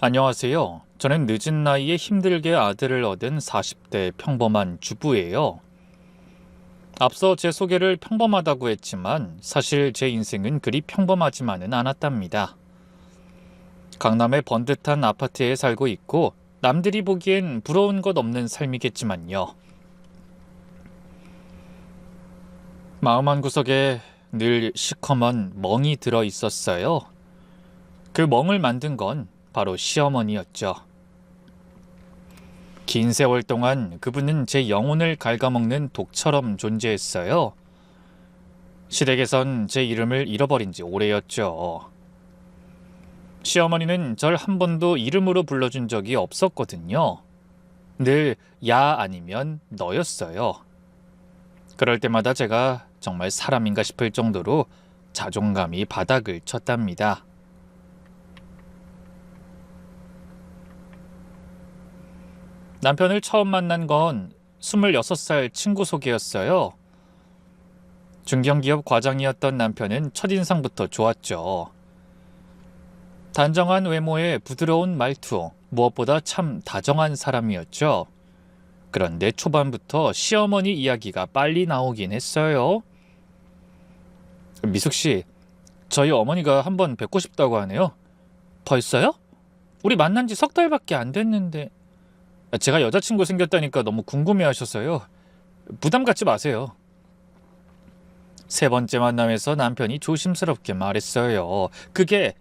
안녕하세요. 저는 늦은 나이에 힘들게 아들을 얻은 40대 평범한 주부예요. 앞서 제 소개를 평범하다고 했지만 사실 제 인생은 그리 평범하지만은 않았답니다. 강남의 번듯한 아파트에 살고 있고 남들이 보기엔 부러운 것 없는 삶이겠지만요. 마음 한구석에 늘 시커먼 멍이 들어 있었어요. 그 멍을 만든 건 바로 시어머니였죠. 긴 세월 동안 그분은 제 영혼을 갉아먹는 독처럼 존재했어요. 시댁에선 제 이름을 잃어버린 지 오래였죠. 시어머니는 절 한 번도 이름으로 불러준 적이 없었거든요. 늘 야 아니면 너였어요. 그럴 때마다 제가 정말 사람인가 싶을 정도로 자존감이 바닥을 쳤답니다. 남편을 처음 만난 건 26살 친구 소개였어요. 중견기업 과장이었던 남편은 첫인상부터 좋았죠. 단정한 외모에 부드러운 말투, 무엇보다 참 다정한 사람이었죠. 그런데 초반부터 시어머니 이야기가 빨리 나오긴 했어요. 미숙 씨, 저희 어머니가 한번 뵙고 싶다고 하네요. 벌써요? 우리 만난 지 석 달밖에 안 됐는데. 제가 여자친구 생겼다니까 너무 궁금해하셔서요. 부담 갖지 마세요. 세 번째 만남에서 남편이 조심스럽게 말했어요. 그게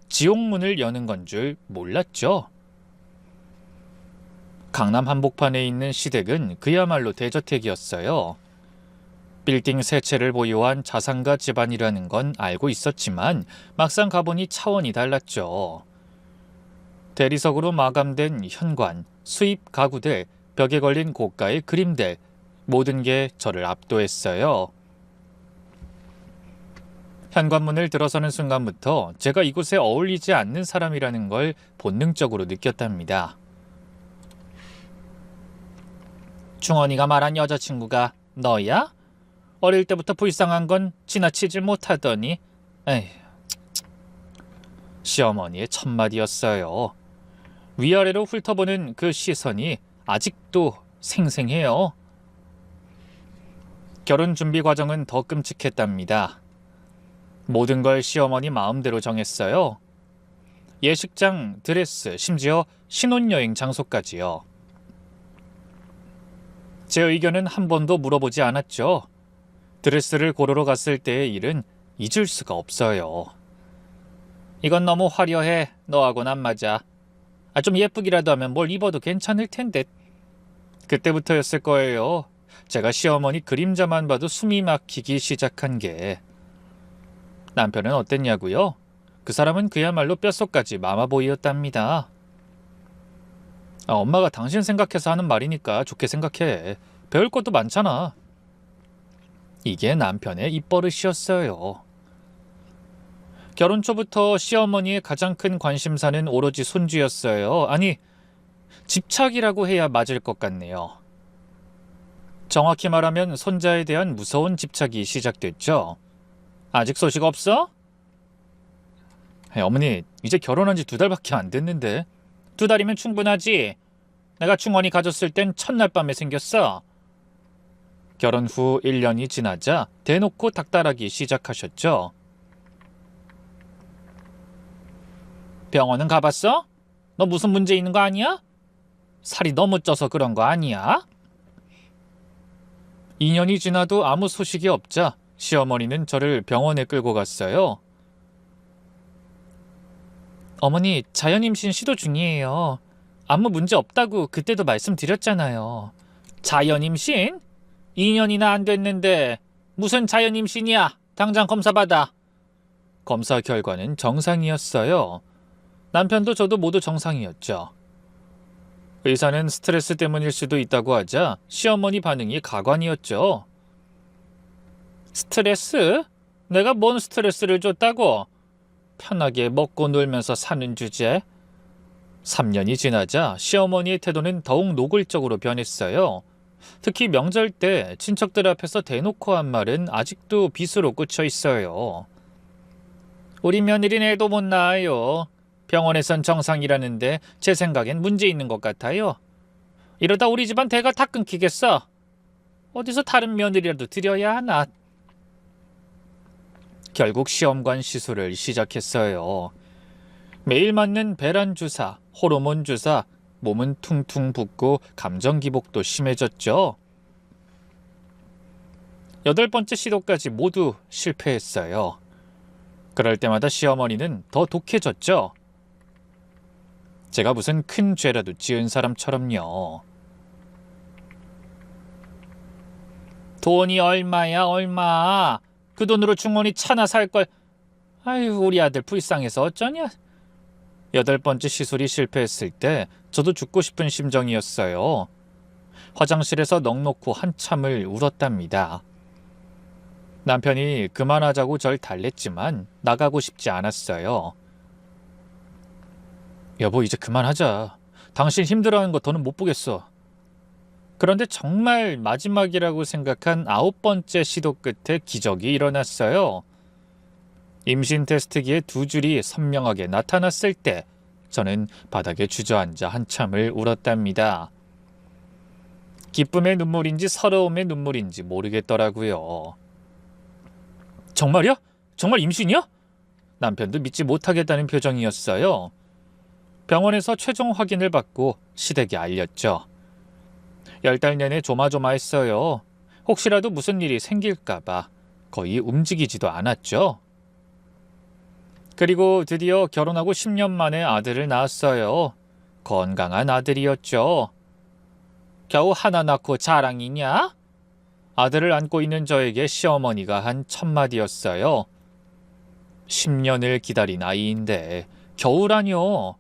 지옥문을 여는 건 줄 몰랐죠. 강남 한복판에 있는 시댁은 그야말로 대저택이었어요. 빌딩 세 채를 보유한 자산가 집안이라는 건 알고 있었지만 막상 가보니 차원이 달랐죠. 대리석으로 마감된 현관, 수입 가구들, 벽에 걸린 고가의 그림들, 모든 게 저를 압도했어요. 현관문을 들어서는 순간부터 제가 이곳에 어울리지 않는 사람이라는 걸 본능적으로 느꼈답니다. 충원이가 말한 여자친구가 너야? 어릴 때부터 불쌍한 건 지나치질 못하더니. 에휴. 시어머니의 첫마디였어요. 위아래로 훑어보는 그 시선이 아직도 생생해요. 결혼 준비 과정은 더 끔찍했답니다. 모든 걸 시어머니 마음대로 정했어요. 예식장, 드레스, 심지어 신혼여행 장소까지요. 제 의견은 한 번도 물어보지 않았죠. 드레스를 고르러 갔을 때의 일은 잊을 수가 없어요. 이건 너무 화려해. 너하고는 안 맞아. 좀 예쁘기라도 하면 뭘 입어도 괜찮을 텐데. 그때부터였을 거예요. 제가 시어머니 그림자만 봐도 숨이 막히기 시작한 게. 남편은 어땠냐고요? 그 사람은 그야말로 뼛속까지 마마보이였답니다. 엄마가 당신 생각해서 하는 말이니까 좋게 생각해. 배울 것도 많잖아. 이게 남편의 입버릇이었어요. 결혼 초부터 시어머니의 가장 큰 관심사는 오로지 손주였어요. 아니, 집착이라고 해야 맞을 것 같네요. 정확히 말하면 손자에 대한 무서운 집착이 시작됐죠. 아직 소식 없어? 어머니, 이제 결혼한 지 2달밖에 안 됐는데. 2달이면 충분하지. 내가 충원이 가졌을 땐 첫날 밤에 생겼어. 결혼 후 1년이 지나자 대놓고 닥달하기 시작하셨죠. 병원은 가봤어? 너 무슨 문제 있는 거 아니야? 살이 너무 쪄서 그런 거 아니야? 2년이 지나도 아무 소식이 없자 시어머니는 저를 병원에 끌고 갔어요. 어머니, 자연임신 시도 중이에요. 아무 문제 없다고 그때도 말씀드렸잖아요. 자연임신? 2년이나 안 됐는데 무슨 자연임신이야? 당장 검사 받아. 검사 결과는 정상이었어요. 남편도 저도 모두 정상이었죠. 의사는 스트레스 때문일 수도 있다고 하자 시어머니 반응이 가관이었죠. 스트레스? 내가 뭔 스트레스를 줬다고? 편하게 먹고 놀면서 사는 주제? 3년이 지나자 시어머니의 태도는 더욱 노골적으로 변했어요. 특히 명절 때 친척들 앞에서 대놓고 한 말은 아직도 빗으로 꽂혀 있어요. 우리 며느리는 애도 못 낳아요. 병원에선 정상이라는데 제 생각엔 문제 있는 것 같아요. 이러다 우리 집안 대가 다 끊기겠어. 어디서 다른 며느리라도 드려야 하나. 결국 시험관 시술을 시작했어요. 매일 맞는 배란 주사, 호르몬 주사, 몸은 퉁퉁 붓고 감정 기복도 심해졌죠. 8번째 시도까지 모두 실패했어요. 그럴 때마다 시어머니는 더 독해졌죠. 제가 무슨 큰 죄라도 지은 사람처럼요. 돈이 얼마야 얼마. 그 돈으로 중원이 차나 살걸. 아유 우리 아들 불쌍해서 어쩌냐. 8번째 시술이 실패했을 때 저도 죽고 싶은 심정이었어요. 화장실에서 넋놓고 한참을 울었답니다. 남편이 그만하자고 절 달랬지만 나가고 싶지 않았어요. 여보 이제 그만하자. 당신 힘들어하는 거 더는 못 보겠어. 그런데 정말 마지막이라고 생각한 9번째 시도 끝에 기적이 일어났어요. 임신 테스트기에 2줄이 선명하게 나타났을 때 저는 바닥에 주저앉아 한참을 울었답니다. 기쁨의 눈물인지 서러움의 눈물인지 모르겠더라고요. 정말이야? 정말 임신이야? 남편도 믿지 못하겠다는 표정이었어요. 병원에서 최종 확인을 받고 시댁에 알렸죠. 10달 내내 조마조마했어요. 혹시라도 무슨 일이 생길까봐 거의 움직이지도 않았죠. 그리고 드디어 결혼하고 10년 만에 아들을 낳았어요. 건강한 아들이었죠. 겨우 하나 낳고 자랑이냐? 아들을 안고 있는 저에게 시어머니가 한 첫마디였어요. 10년을 기다린 아이인데 겨우라뇨.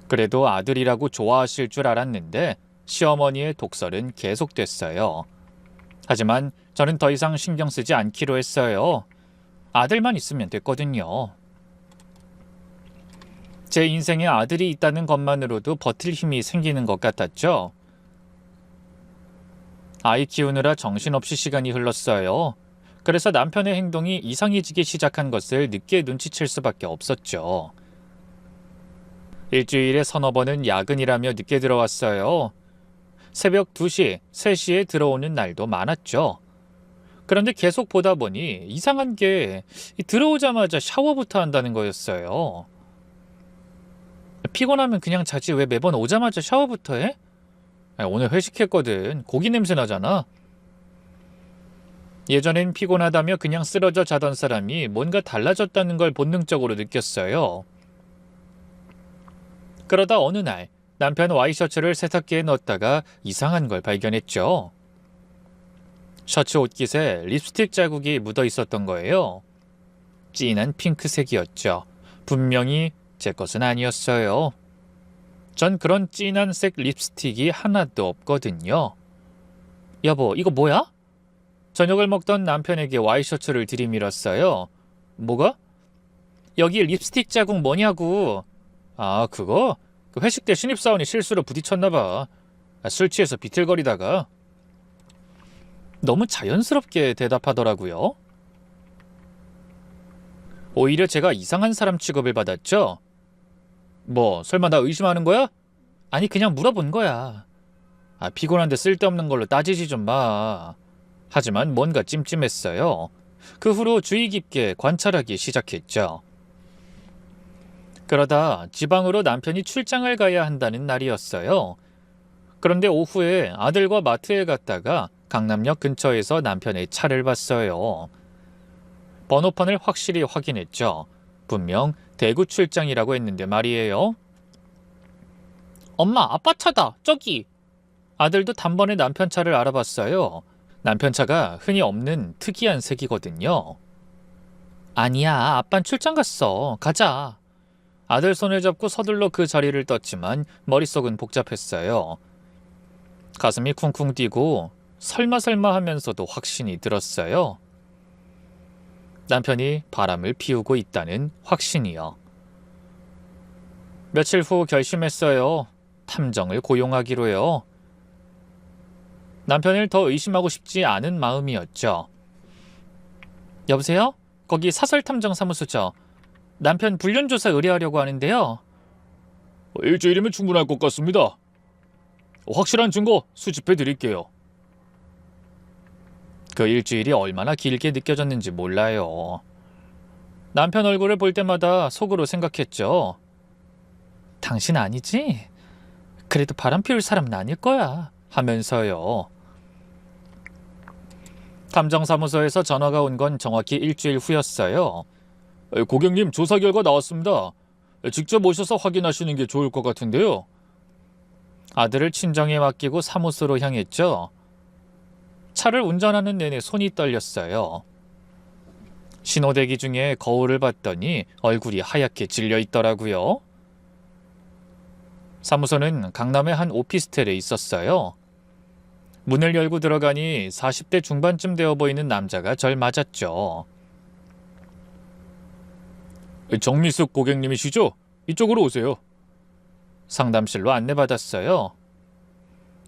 그래도 아들이라고 좋아하실 줄 알았는데 시어머니의 독설은 계속됐어요. 하지만 저는 더 이상 신경 쓰지 않기로 했어요. 아들만 있으면 됐거든요. 제 인생에 아들이 있다는 것만으로도 버틸 힘이 생기는 것 같았죠. 아이 키우느라 정신없이 시간이 흘렀어요. 그래서 남편의 행동이 이상해지기 시작한 것을 늦게 눈치챌 수밖에 없었죠. 일주일에 서너 번은 야근이라며 늦게 들어왔어요. 새벽 2시, 3시에 들어오는 날도 많았죠. 그런데 계속 보다 보니 이상한 게 들어오자마자 샤워부터 한다는 거였어요. 피곤하면 그냥 자지 왜 매번 오자마자 샤워부터 해? 오늘 회식했거든. 고기 냄새 나잖아. 예전엔 피곤하다며 그냥 쓰러져 자던 사람이 뭔가 달라졌다는 걸 본능적으로 느꼈어요. 그러다 어느 날 남편 와이셔츠를 세탁기에 넣었다가 이상한 걸 발견했죠. 셔츠 옷깃에 립스틱 자국이 묻어 있었던 거예요. 진한 핑크색이었죠. 분명히 제 것은 아니었어요. 전 그런 진한 색 립스틱이 하나도 없거든요. 여보, 이거 뭐야? 저녁을 먹던 남편에게 와이셔츠를 들이밀었어요. 뭐가? 여기 립스틱 자국 뭐냐고. 아, 그거? 그 회식 때 신입사원이 실수로 부딪혔나 봐. 술 취해서 비틀거리다가. 너무 자연스럽게 대답하더라고요. 오히려 제가 이상한 사람 취급을 받았죠. 뭐 설마 나 의심하는 거야? 아니 그냥 물어본 거야. 피곤한데 쓸데없는 걸로 따지지 좀 마. 하지만 뭔가 찜찜했어요. 그 후로 주의 깊게 관찰하기 시작했죠. 그러다 지방으로 남편이 출장을 가야 한다는 날이었어요. 그런데 오후에 아들과 마트에 갔다가 강남역 근처에서 남편의 차를 봤어요. 번호판을 확실히 확인했죠. 분명 대구 출장이라고 했는데 말이에요. 엄마, 아빠 차다. 저기. 아들도 단번에 남편 차를 알아봤어요. 남편 차가 흔히 없는 특이한 색이거든요. 아니야, 아빤 출장 갔어. 가자. 아들 손을 잡고 서둘러 그 자리를 떴지만 머릿속은 복잡했어요. 가슴이 쿵쿵 뛰고 설마 하면서도 확신이 들었어요. 남편이 바람을 피우고 있다는 확신이요. 며칠 후 결심했어요. 탐정을 고용하기로요. 남편을 더 의심하고 싶지 않은 마음이었죠. 여보세요? 거기 사설탐정 사무소죠? 남편 불륜조사 의뢰하려고 하는데요. 일주일이면 충분할 것 같습니다. 확실한 증거 수집해 드릴게요. 그 일주일이 얼마나 길게 느껴졌는지 몰라요. 남편 얼굴을 볼 때마다 속으로 생각했죠. 당신 아니지? 그래도 바람 피울 사람은 아닐 거야 하면서요. 감정사무소에서 전화가 온 건 정확히 일주일 후였어요. 고객님 조사 결과 나왔습니다. 직접 오셔서 확인하시는 게 좋을 것 같은데요. 아들을 친정에 맡기고 사무소로 향했죠. 차를 운전하는 내내 손이 떨렸어요. 신호대기 중에 거울을 봤더니 얼굴이 하얗게 질려 있더라고요. 사무소는 강남의 한 오피스텔에 있었어요. 문을 열고 들어가니 40대 중반쯤 되어 보이는 남자가 절 맞았죠. 정미숙 고객님이시죠? 이쪽으로 오세요. 상담실로 안내받았어요.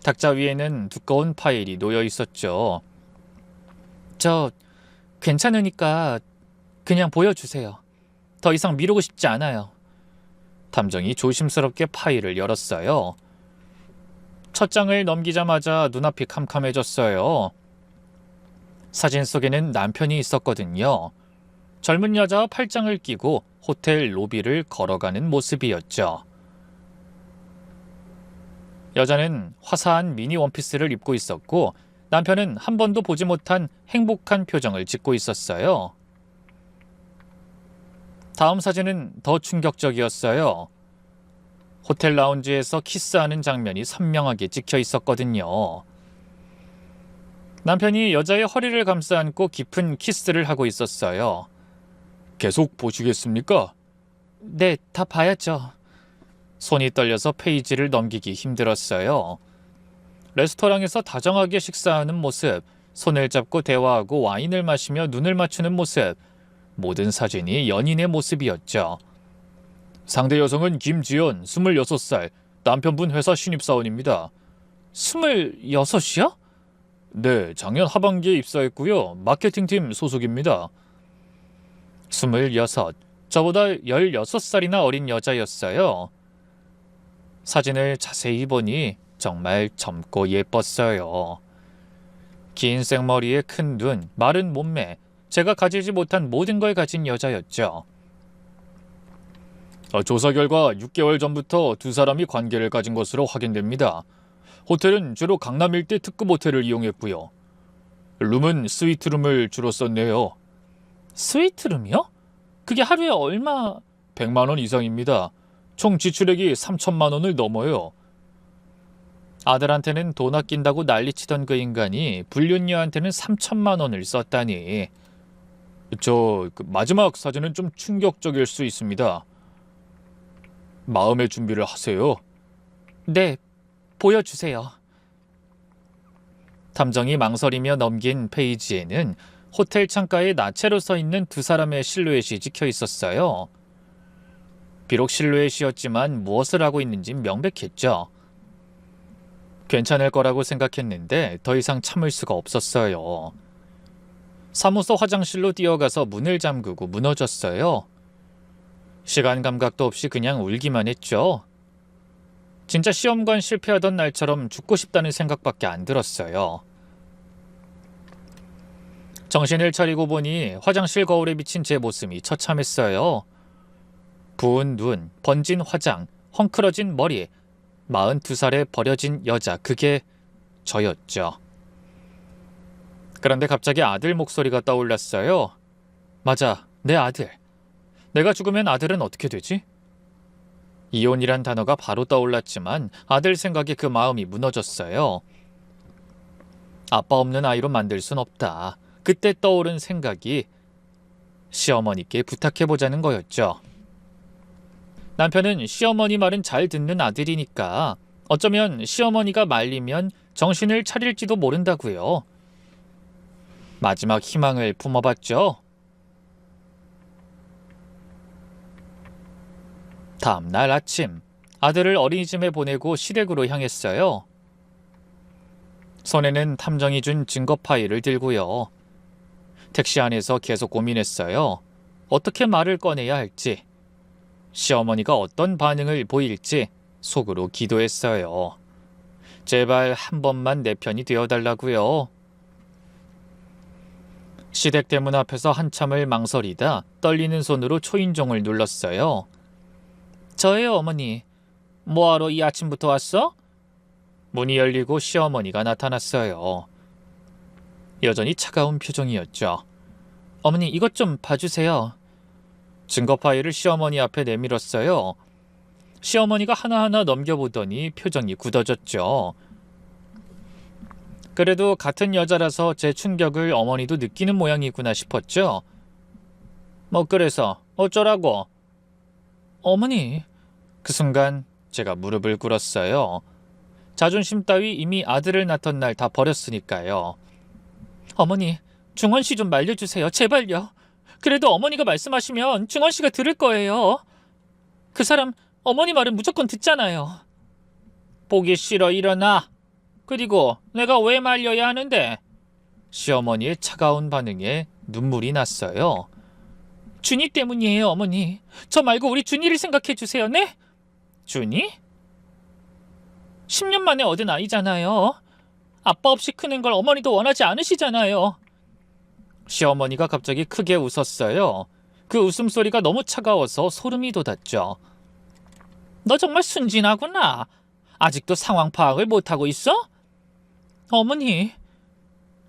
탁자 위에는 두꺼운 파일이 놓여 있었죠. 저 괜찮으니까 그냥 보여주세요. 더 이상 미루고 싶지 않아요. 탐정이 조심스럽게 파일을 열었어요. 첫 장을 넘기자마자 눈앞이 캄캄해졌어요. 사진 속에는 남편이 있었거든요. 젊은 여자와 팔짱을 끼고 호텔 로비를 걸어가는 모습이었죠. 여자는 화사한 미니 원피스를 입고 있었고 남편은 한 번도 보지 못한 행복한 표정을 짓고 있었어요. 다음 사진은 더 충격적이었어요. 호텔 라운지에서 키스하는 장면이 선명하게 찍혀 있었거든요. 남편이 여자의 허리를 감싸 안고 깊은 키스를 하고 있었어요. 계속 보시겠습니까? 네, 다 봐야죠. 손이 떨려서 페이지를 넘기기 힘들었어요. 레스토랑에서 다정하게 식사하는 모습, 손을 잡고 대화하고 와인을 마시며 눈을 맞추는 모습, 모든 사진이 연인의 모습이었죠. 상대 여성은 김지연, 26살, 남편분 회사 신입사원입니다. 26이요? 네, 작년 하반기에 입사했고요. 마케팅팀 소속입니다. 26, 저보다 16살이나 어린 여자였어요. 사진을 자세히 보니 정말 젊고 예뻤어요. 긴 생머리에 큰 눈, 마른 몸매, 제가 가지지 못한 모든 걸 가진 여자였죠. 조사 결과 6개월 전부터 두 사람이 관계를 가진 것으로 확인됩니다. 호텔은 주로 강남 일대 특급 호텔을 이용했고요. 룸은 스위트룸을 주로 썼네요. 스위트룸이요? 그게 하루에 얼마? 100만 원 이상입니다. 총 지출액이 3천만 원을 넘어요. 아들한테는 돈 아낀다고 난리치던 그 인간이 불륜녀한테는 3천만 원을 썼다니. 마지막 사진은 좀 충격적일 수 있습니다. 마음의 준비를 하세요. 네, 보여주세요. 탐정이 망설이며 넘긴 페이지에는 호텔 창가에 나체로 서 있는 두 사람의 실루엣이 찍혀 있었어요. 비록 실루엣이었지만 무엇을 하고 있는지 명백했죠. 괜찮을 거라고 생각했는데 더 이상 참을 수가 없었어요. 사무소 화장실로 뛰어가서 문을 잠그고 무너졌어요. 시간 감각도 없이 그냥 울기만 했죠. 진짜 시험관 실패하던 날처럼 죽고 싶다는 생각밖에 안 들었어요. 정신을 차리고 보니 화장실 거울에 비친 제 모습이 처참했어요. 부은 눈, 번진 화장, 헝클어진 머리, 42살에 버려진 여자, 그게 저였죠. 그런데 갑자기 아들 목소리가 떠올랐어요. 맞아, 내 아들. 내가 죽으면 아들은 어떻게 되지? 이혼이란 단어가 바로 떠올랐지만 아들 생각에 그 마음이 무너졌어요. 아빠 없는 아이로 만들 순 없다. 그때 떠오른 생각이 시어머니께 부탁해보자는 거였죠. 남편은 시어머니 말은 잘 듣는 아들이니까 어쩌면 시어머니가 말리면 정신을 차릴지도 모른다고요. 마지막 희망을 품어봤죠. 다음 날 아침, 아들을 어린이집에 보내고 시댁으로 향했어요. 손에는 탐정이 준 증거 파일을 들고요. 택시 안에서 계속 고민했어요. 어떻게 말을 꺼내야 할지. 시어머니가 어떤 반응을 보일지 속으로 기도했어요. 제발 한 번만 내 편이 되어달라고요. 시댁 대문 앞에서 한참을 망설이다 떨리는 손으로 초인종을 눌렀어요. 저예요, 어머니. 뭐하러 이 아침부터 왔어? 문이 열리고 시어머니가 나타났어요. 여전히 차가운 표정이었죠. 어머니, 이것 좀 봐주세요. 증거 파일을 시어머니 앞에 내밀었어요. 시어머니가 하나하나 넘겨보더니 표정이 굳어졌죠. 그래도 같은 여자라서 제 충격을 어머니도 느끼는 모양이구나 싶었죠. 뭐 그래서 어쩌라고? 어머니, 그 순간 제가 무릎을 꿇었어요. 자존심 따위 이미 아들을 낳던 날 다 버렸으니까요. 어머니, 중원 씨 좀 말려주세요. 제발요. 그래도 어머니가 말씀하시면 중원 씨가 들을 거예요. 그 사람 어머니 말은 무조건 듣잖아요. 보기 싫어, 일어나. 그리고 내가 왜 말려야 하는데? 시어머니의 차가운 반응에 눈물이 났어요. 준이 때문이에요, 어머니. 저 말고 우리 준이를 생각해 주세요, 네? 준이? 10년 만에 얻은 아이잖아요. 아빠 없이 크는 걸 어머니도 원하지 않으시잖아요. 시어머니가 갑자기 크게 웃었어요. 그 웃음소리가 너무 차가워서 소름이 돋았죠. 너 정말 순진하구나. 아직도 상황 파악을 못하고 있어? 어머니,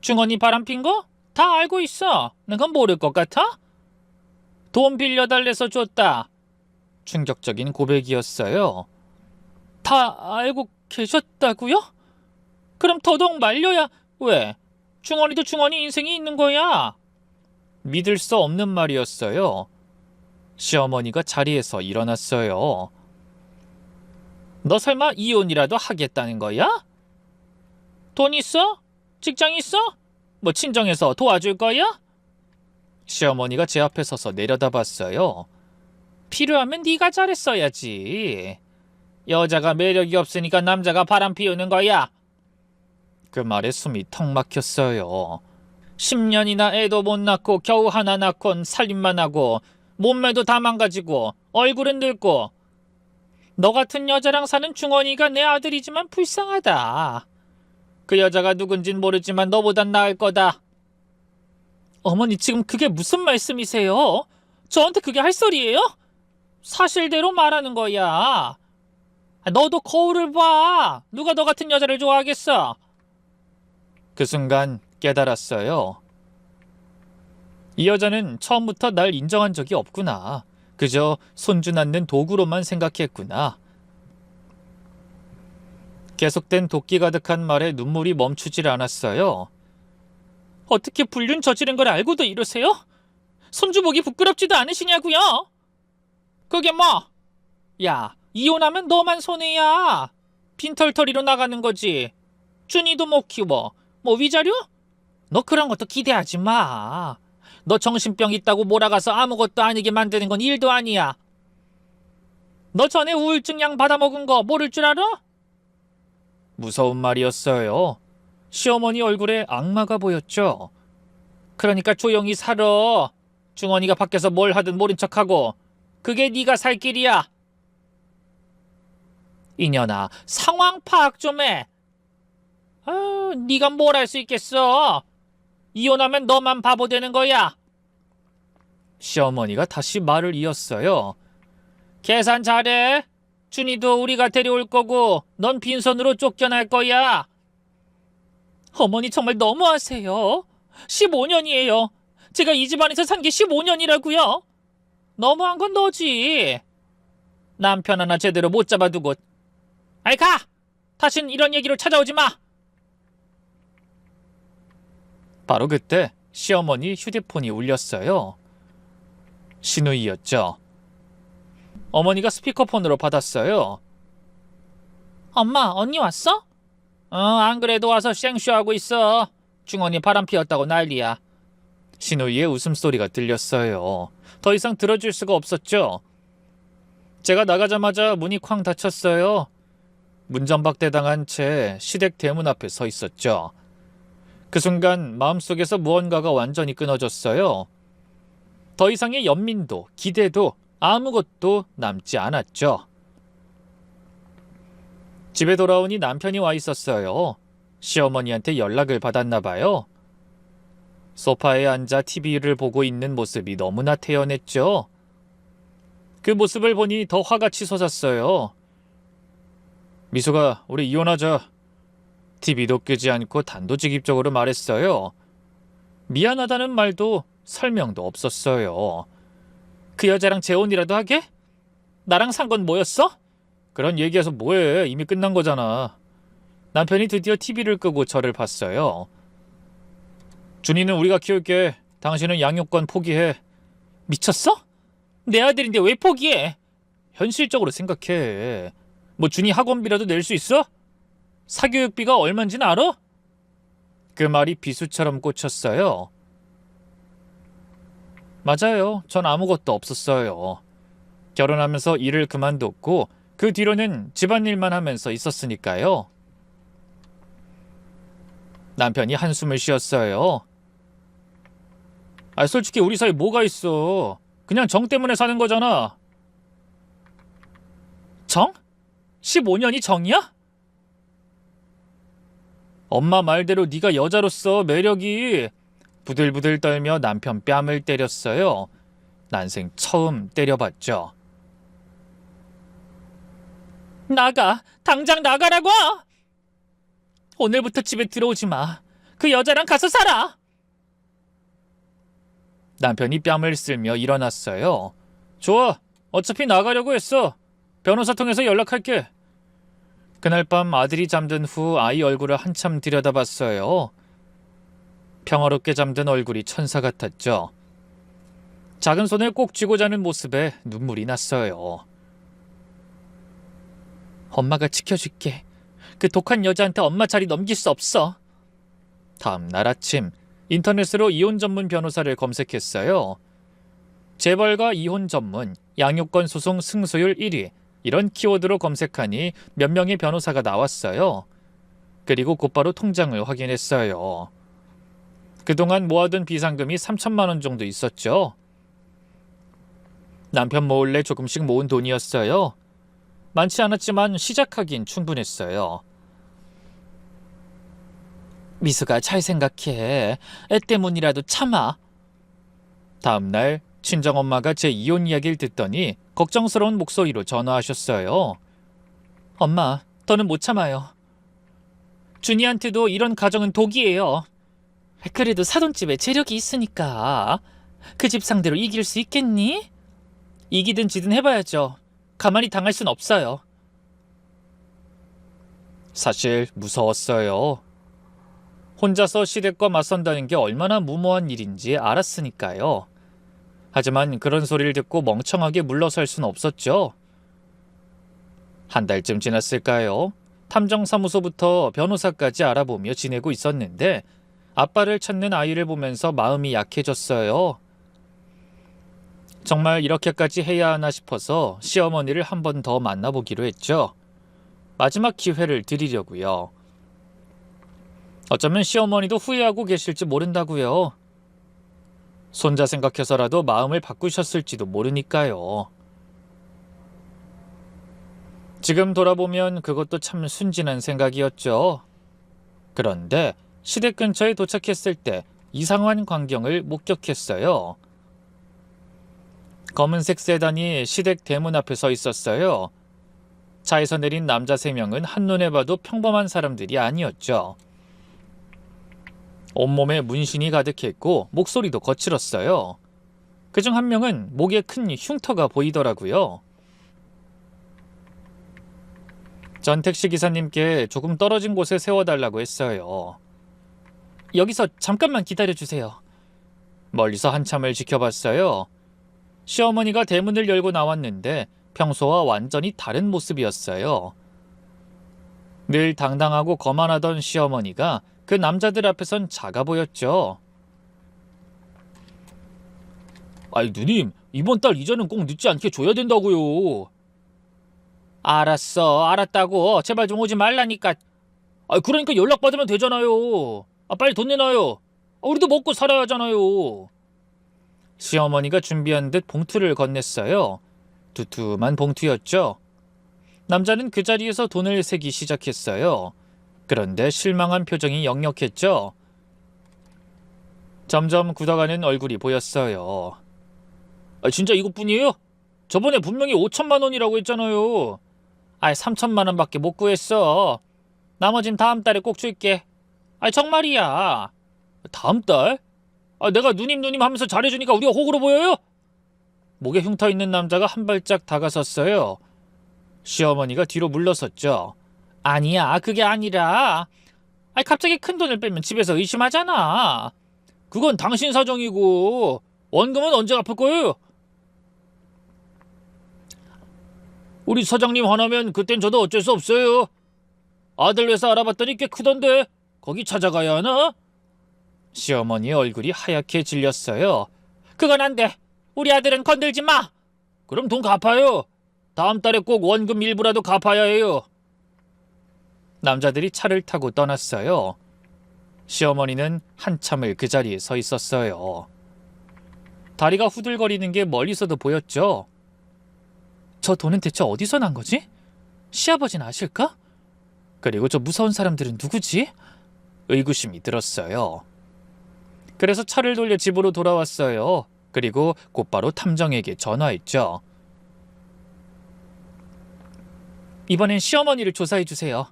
중원이 바람핀 거 다 알고 있어. 내가 모를 것 같아? 돈 빌려달래서 줬다. 충격적인 고백이었어요. 다 알고 계셨다고요? 그럼 더더욱 말려야. 왜? 중원이도 중원이 인생이 있는 거야. 믿을 수 없는 말이었어요. 시어머니가 자리에서 일어났어요. 너 설마 이혼이라도 하겠다는 거야? 돈 있어? 직장 있어? 뭐 친정에서 도와줄 거야? 시어머니가 제 앞에 서서 내려다봤어요. 필요하면 네가 잘했어야지. 여자가 매력이 없으니까 남자가 바람 피우는 거야. 그 말에 숨이 턱 막혔어요. 10년이나 애도 못 낳고 겨우 하나 낳곤 살림만 하고 몸매도 다 망가지고 얼굴은 늙고. 너 같은 여자랑 사는 중원이가 내 아들이지만 불쌍하다. 그 여자가 누군진 모르지만 너보단 나을 거다. 어머니, 지금 그게 무슨 말씀이세요? 저한테 그게 할 소리예요? 사실대로 말하는 거야. 너도 거울을 봐. 누가 너 같은 여자를 좋아하겠어? 그 순간 깨달았어요. 이 여자는 처음부터 날 인정한 적이 없구나. 그저 손주 낳는 도구로만 생각했구나. 계속된 도끼 가득한 말에 눈물이 멈추질 않았어요. 어떻게 불륜 저지른 걸 알고도 이러세요? 손주 보기 부끄럽지도 않으시냐고요? 그게 뭐? 야, 이혼하면 너만 손해야. 빈털터리로 나가는 거지. 준이도 못 키워. 뭐 위자료? 너 그런 것도 기대하지 마. 너 정신병 있다고 몰아가서 아무것도 아니게 만드는 건 일도 아니야. 너 전에 우울증 약 받아먹은 거 모를 줄 알아? 무서운 말이었어요. 시어머니 얼굴에 악마가 보였죠. 그러니까 조용히 살아. 중원이가 밖에서 뭘 하든 모른 척하고. 그게 네가 살 길이야. 이년아, 상황 파악 좀 해. 네가 뭘 할 수 있겠어. 이혼하면 너만 바보 되는 거야. 시어머니가 다시 말을 이었어요. 계산 잘해. 준이도 우리가 데려올 거고 넌 빈손으로 쫓겨날 거야. 어머니 정말 너무하세요. 15년이에요. 제가 이 집안에서 산 게 15년이라고요. 너무한 건 너지. 남편 하나 제대로 못 잡아두고. 아이 가! 다신 이런 얘기로 찾아오지 마. 바로 그때 시어머니 휴대폰이 울렸어요. 신우이였죠. 어머니가 스피커폰으로 받았어요. 엄마, 언니 왔어? 안 그래도 와서 쌩쇼하고 있어. 중원이 바람 피웠다고 난리야. 신우이의 웃음소리가 들렸어요. 더 이상 들어줄 수가 없었죠. 제가 나가자마자 문이 쾅 닫혔어요. 문전박대당한 채 시댁 대문 앞에 서 있었죠. 그 순간 마음속에서 무언가가 완전히 끊어졌어요. 더 이상의 연민도 기대도 아무것도 남지 않았죠. 집에 돌아오니 남편이 와 있었어요. 시어머니한테 연락을 받았나 봐요. 소파에 앉아 TV를 보고 있는 모습이 너무나 태연했죠. 그 모습을 보니 더 화가 치솟았어요. 미수가, 우리 이혼하자. TV도 끄지 않고 단도직입적으로 말했어요. 미안하다는 말도 설명도 없었어요. 그 여자랑 재혼이라도 하게? 나랑 산 건 뭐였어? 그런 얘기해서 뭐해. 이미 끝난 거잖아. 남편이 드디어 TV를 끄고 저를 봤어요. 준이는 우리가 키울게. 당신은 양육권 포기해. 미쳤어? 내 아들인데 왜 포기해? 현실적으로 생각해. 뭐 준이 학원비라도 낼 수 있어? 사교육비가 얼만지는 알아? 그 말이 비수처럼 꽂혔어요. 맞아요. 전 아무것도 없었어요. 결혼하면서 일을 그만뒀고 그 뒤로는 집안일만 하면서 있었으니까요. 남편이 한숨을 쉬었어요. 솔직히 우리 사이 뭐가 있어. 그냥 정 때문에 사는 거잖아. 정? 15년이 정이야? 엄마 말대로 네가 여자로서 매력이... 부들부들 떨며 남편 뺨을 때렸어요. 난생 처음 때려봤죠. 나가! 당장 나가라고! 오늘부터 집에 들어오지 마. 그 여자랑 가서 살아! 남편이 뺨을 쓸며 일어났어요. 좋아. 어차피 나가려고 했어. 변호사 통해서 연락할게. 그날 밤 아들이 잠든 후 아이 얼굴을 한참 들여다봤어요. 평화롭게 잠든 얼굴이 천사 같았죠. 작은 손을 꼭 쥐고 자는 모습에 눈물이 났어요. 엄마가 지켜줄게. 그 독한 여자한테 엄마 자리 넘길 수 없어. 다음 날 아침 인터넷으로 이혼 전문 변호사를 검색했어요. 재벌과 이혼 전문, 양육권 소송 승소율 1위 이런 키워드로 검색하니 몇 명의 변호사가 나왔어요. 그리고 곧바로 통장을 확인했어요. 그동안 모아둔 비상금이 3천만 원 정도 있었죠. 남편 몰래 조금씩 모은 돈이었어요. 많지 않았지만 시작하긴 충분했어요. 미수가 잘 생각해. 애 때문이라도 참아. 다음 날 친정엄마가 제 이혼 이야기를 듣더니 걱정스러운 목소리로 전화하셨어요. 엄마, 더는 못 참아요. 준이한테도 이런 가정은 독이에요. 그래도 사돈집에 재력이 있으니까 그 집 상대로 이길 수 있겠니? 이기든 지든 해봐야죠. 가만히 당할 순 없어요. 사실 무서웠어요. 혼자서 시댁과 맞선다는 게 얼마나 무모한 일인지 알았으니까요. 하지만 그런 소리를 듣고 멍청하게 물러설 순 없었죠. 한 달쯤 지났을까요? 탐정사무소부터 변호사까지 알아보며 지내고 있었는데 아빠를 찾는 아이를 보면서 마음이 약해졌어요. 정말 이렇게까지 해야 하나 싶어서 시어머니를 한 번 더 만나보기로 했죠. 마지막 기회를 드리려고요. 어쩌면 시어머니도 후회하고 계실지 모른다고요. 손자 생각해서라도 마음을 바꾸셨을지도 모르니까요. 지금 돌아보면 그것도 참 순진한 생각이었죠. 그런데 시댁 근처에 도착했을 때 이상한 광경을 목격했어요. 검은색 세단이 시댁 대문 앞에 서 있었어요. 차에서 내린 남자 3명은 한눈에 봐도 평범한 사람들이 아니었죠. 온몸에 문신이 가득했고 목소리도 거칠었어요. 그중 한 명은 목에 큰 흉터가 보이더라고요. 전 택시기사님께 조금 떨어진 곳에 세워달라고 했어요. 여기서 잠깐만 기다려주세요. 멀리서 한참을 지켜봤어요. 시어머니가 대문을 열고 나왔는데 평소와 완전히 다른 모습이었어요. 늘 당당하고 거만하던 시어머니가 그 남자들 앞에선 작아 보였죠. 아이 누님, 이번 달 이자는 꼭 늦지 않게 줘야 된다고요. 알았어, 알았다고. 제발 좀 오지 말라니까. 그러니까 연락받으면 되잖아요. 빨리 돈 내놔요. 우리도 먹고 살아야 하잖아요. 시어머니가 준비한 듯 봉투를 건넸어요. 두툼한 봉투였죠. 남자는 그 자리에서 돈을 세기 시작했어요. 그런데 실망한 표정이 역력했죠. 점점 굳어가는 얼굴이 보였어요. 진짜 이것뿐이에요? 저번에 분명히 5천만 원이라고 했잖아요. 3천만 원밖에 못 구했어. 나머진 다음 달에 꼭 줄게. 정말이야. 다음 달? 내가 누님 하면서 잘해주니까 우리가 호구로 보여요? 목에 흉터 있는 남자가 한 발짝 다가섰어요. 시어머니가 뒤로 물러섰죠. 아니야, 그게 아니라 갑자기 큰 돈을 빼면 집에서 의심하잖아. 그건 당신 사정이고 원금은 언제 갚을 거예요? 우리 사장님 화나면 그땐 저도 어쩔 수 없어요. 아들 회사 알아봤더니 꽤 크던데 거기 찾아가야 하나? 시어머니의 얼굴이 하얗게 질렸어요. 그건 안 돼. 우리 아들은 건들지 마. 그럼 돈 갚아요. 다음 달에 꼭 원금 일부라도 갚아야 해요. 남자들이 차를 타고 떠났어요. 시어머니는 한참을 그 자리에 서 있었어요. 다리가 후들거리는 게 멀리서도 보였죠. 저 돈은 대체 어디서 난 거지? 시아버지는 아실까? 그리고 저 무서운 사람들은 누구지? 의구심이 들었어요. 그래서 차를 돌려 집으로 돌아왔어요. 그리고 곧바로 탐정에게 전화했죠. 이번엔 시어머니를 조사해 주세요.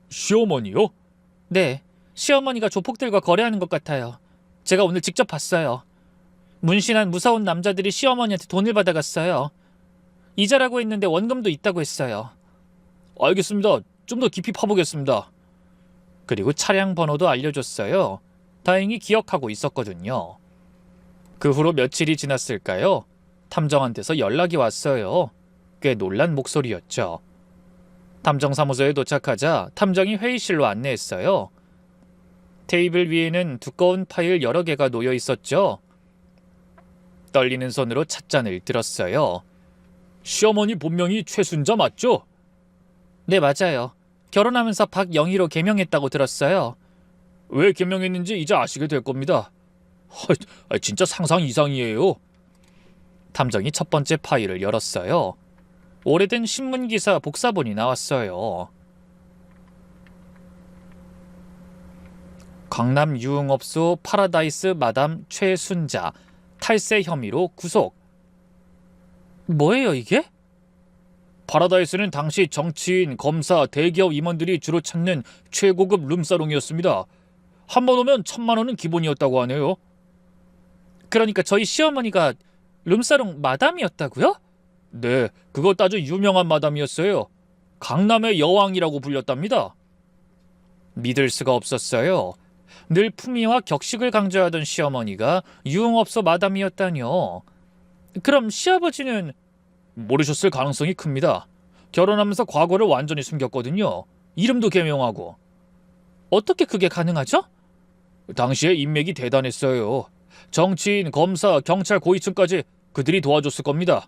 시어머니요? 네, 시어머니가 조폭들과 거래하는 것 같아요. 제가 오늘 직접 봤어요. 문신한 무서운 남자들이 시어머니한테 돈을 받아갔어요. 이자라고 했는데 원금도 있다고 했어요. 알겠습니다. 좀 더 깊이 파보겠습니다. 그리고 차량 번호도 알려줬어요. 다행히 기억하고 있었거든요. 그 후로 며칠이 지났을까요? 탐정한테서 연락이 왔어요. 꽤 놀란 목소리였죠. 탐정사무소에 도착하자 탐정이 회의실로 안내했어요. 테이블 위에는 두꺼운 파일 여러 개가 놓여 있었죠. 떨리는 손으로 찻잔을 들었어요. 시어머니 본명이 최순자 맞죠? 네, 맞아요. 결혼하면서 박영희로 개명했다고 들었어요. 왜 개명했는지 이제 아시게 될 겁니다. 진짜 상상 이상이에요. 탐정이 첫 번째 파일을 열었어요. 오래된 신문기사 복사본이 나왔어요. 강남 유흥업소 파라다이스 마담 최순자 탈세 혐의로 구속. 뭐예요 이게? 파라다이스는 당시 정치인, 검사, 대기업 임원들이 주로 찾는 최고급 룸사롱이었습니다. 한 번 오면 1,000만 원은 기본이었다고 하네요. 그러니까 저희 시어머니가 룸사롱 마담이었다고요? 네, 그것 아주 유명한 마담이었어요. 강남의 여왕이라고 불렸답니다. 믿을 수가 없었어요. 늘 품위와 격식을 강조하던 시어머니가 유흥업소 마담이었다뇨. 그럼 시아버지는? 모르셨을 가능성이 큽니다. 결혼하면서 과거를 완전히 숨겼거든요. 이름도 개명하고. 어떻게 그게 가능하죠? 당시에 인맥이 대단했어요. 정치인, 검사, 경찰 고위층까지 그들이 도와줬을 겁니다.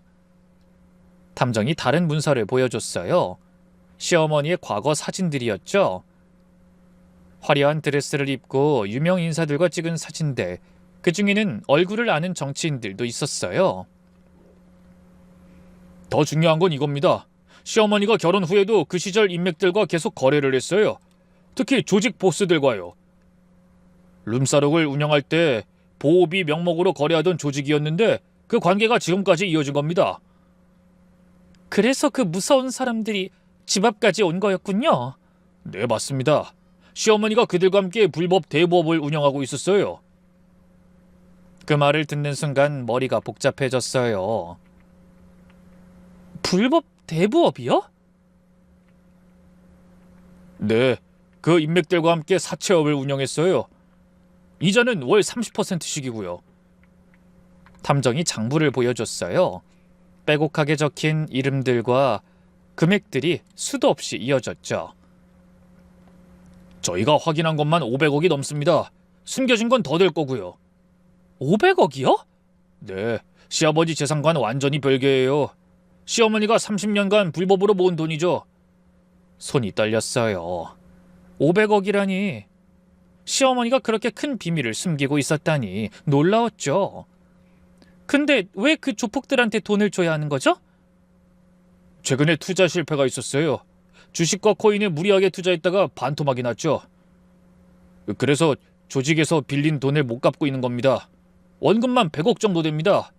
탐정이 다른 문서를 보여줬어요. 시어머니의 과거 사진들이었죠. 화려한 드레스를 입고 유명 인사들과 찍은 사진들, 그 중에는 얼굴을 아는 정치인들도 있었어요. 더 중요한 건 이겁니다. 시어머니가 결혼 후에도 그 시절 인맥들과 계속 거래를 했어요. 특히 조직 보스들과요. 룸사롱을 운영할 때 보호비 명목으로 거래하던 조직이었는데 그 관계가 지금까지 이어진 겁니다. 그래서 그 무서운 사람들이 집 앞까지 온 거였군요. 네, 맞습니다. 시어머니가 그들과 함께 불법 대부업을 운영하고 있었어요. 그 말을 듣는 순간 머리가 복잡해졌어요. 불법 대부업이요? 네, 그 인맥들과 함께 사채업을 운영했어요. 이자는 월 30%씩이고요. 탐정이 장부를 보여줬어요. 빼곡하게 적힌 이름들과 금액들이 수도 없이 이어졌죠. 저희가 확인한 것만 500억이 넘습니다. 숨겨진 건 더 될 거고요. 500억이요? 네, 시아버지 재산과는 완전히 별개예요. 시어머니가 30년간 불법으로 모은 돈이죠. 손이 떨렸어요. 500억이라니. 시어머니가 그렇게 큰 비밀을 숨기고 최근에 투자 실패가 있었어요. 주식과 코인에 무리하게 투자했다가 반토막이 났죠. 그래서 조직에서 빌린 돈을 못 갚고 있는 겁니다. 원금만 100억 정도 됩니다.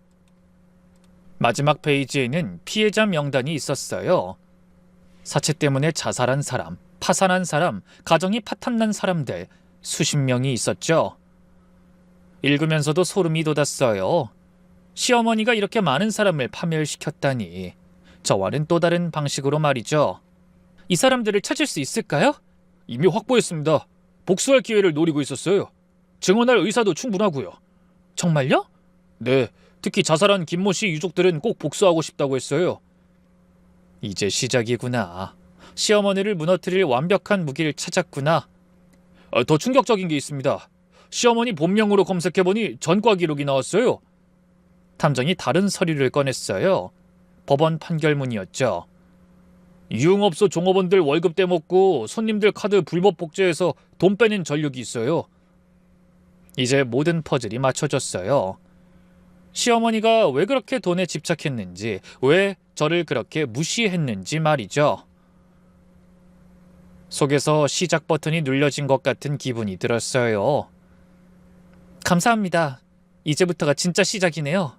마지막 페이지에는 피해자 명단이 있었어요. 사채 때문에 자살한 사람, 파산한 사람, 가정이 파탄난 사람들 수십 명이 있었죠. 읽으면서도 소름이 돋았어요. 시어머니가 이렇게 많은 사람을 파멸시켰다니. 저와는 또 다른 방식으로 말이죠. 이 사람들을 찾을 수 있을까요? 이미 확보했습니다. 복수할 기회를 노리고 있었어요. 증언할 의사도 충분하고요. 정말요? 네, 특히 자살한 김모 씨 유족들은 꼭 복수하고 싶다고 했어요. 이제 시작이구나. 시어머니를 무너뜨릴 완벽한 무기를 찾았구나. 더 충격적인 게 있습니다. 시어머니 본명으로 검색해보니 전과 기록이 나왔어요. 탐정이 다른 서류를 꺼냈어요. 법원 판결문이었죠. 유흥업소 종업원들 월급 떼먹고 손님들 카드 불법 복제해서 돈 빼낸 전력이 있어요. 이제 모든 퍼즐이 맞춰졌어요. 시어머니가 왜 그렇게 돈에 집착했는지, 왜 저를 그렇게 무시했는지 말이죠. 속에서 시작 버튼이 눌려진 것 같은 기분이 들었어요. 감사합니다. 이제부터가 진짜 시작이네요.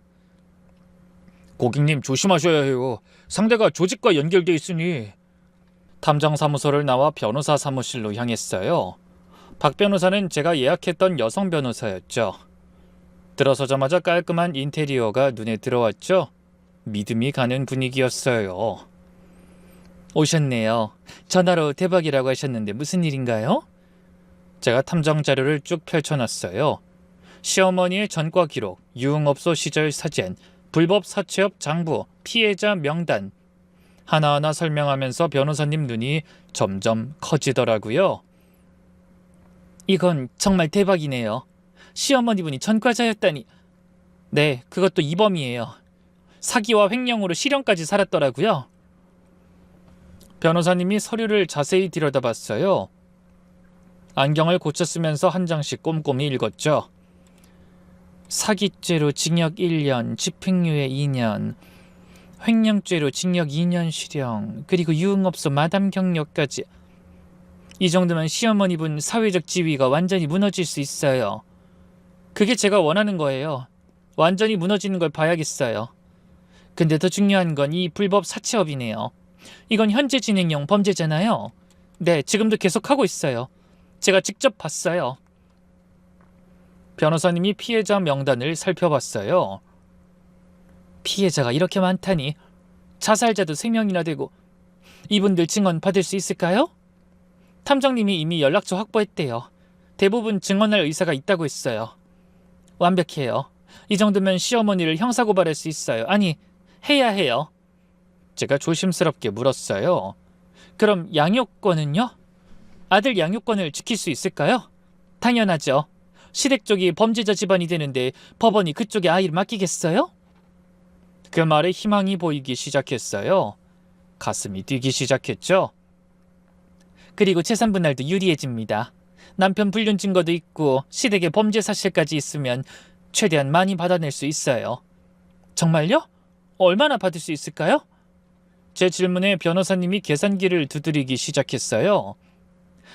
고객님 조심하셔야 해요. 상대가 조직과 연결돼 있으니. 탐정사무소를 나와 변호사 사무실로 향했어요. 박 변호사는 제가 예약했던 여성 변호사였죠. 들어서자마자 깔끔한 인테리어가 눈에 들어왔죠. 믿음이 가는 분위기였어요. 오셨네요. 전화로 대박이라고 하셨는데 무슨 일인가요? 제가 탐정 자료를 쭉 펼쳐놨어요. 시어머니의 전과 기록, 유흥업소 시절 사진, 불법 사채업 장부, 피해자 명단. 하나하나 설명하면서 변호사님 눈이 점점 커지더라고요. 이건 정말 대박이네요. 시어머니분이 전과자였다니. 네, 그것도 이범이에요. 사기와 횡령으로 실형까지 살았더라고요. 변호사님이 서류를 자세히 들여다봤어요. 안경을 고쳐 쓰면서 한 장씩 꼼꼼히 읽었죠. 사기죄로 징역 1년, 집행유예 2년, 횡령죄로 징역 2년 실형, 그리고 유흥업소 마담 경력까지. 이 정도면 시어머니분 사회적 지위가 완전히 무너질 수 있어요. 그게 제가 원하는 거예요. 완전히 무너지는 걸 봐야겠어요. 근데 더 중요한 건 이 불법 사채업이네요. 이건 현재 진행형 범죄잖아요. 네, 지금도 계속하고 있어요. 제가 직접 봤어요. 변호사님이 피해자 명단을 살펴봤어요. 피해자가 이렇게 많다니. 자살자도 3명이나 되고. 이분들 증언 받을 수 있을까요? 탐정님이 이미 연락처 확보했대요. 대부분 증언할 의사가 있다고 했어요. 완벽해요. 이 정도면 시어머니를 형사고발할 수 있어요. 아니, 해야 해요. 제가 조심스럽게 물었어요. 그럼 양육권은요? 아들 양육권을 지킬 수 있을까요? 당연하죠. 시댁 쪽이 범죄자 집안이 되는데 법원이 그쪽에 아이를 맡기겠어요? 그 말에 희망이 보이기 시작했어요. 가슴이 뛰기 시작했죠. 그리고 재산 분할도 유리해집니다. 남편 불륜 증거도 있고 시댁에 범죄 사실까지 있으면 최대한 많이 받아낼 수 있어요. 정말요? 얼마나 받을 수 있을까요? 제 질문에 변호사님이 계산기를 두드리기 시작했어요.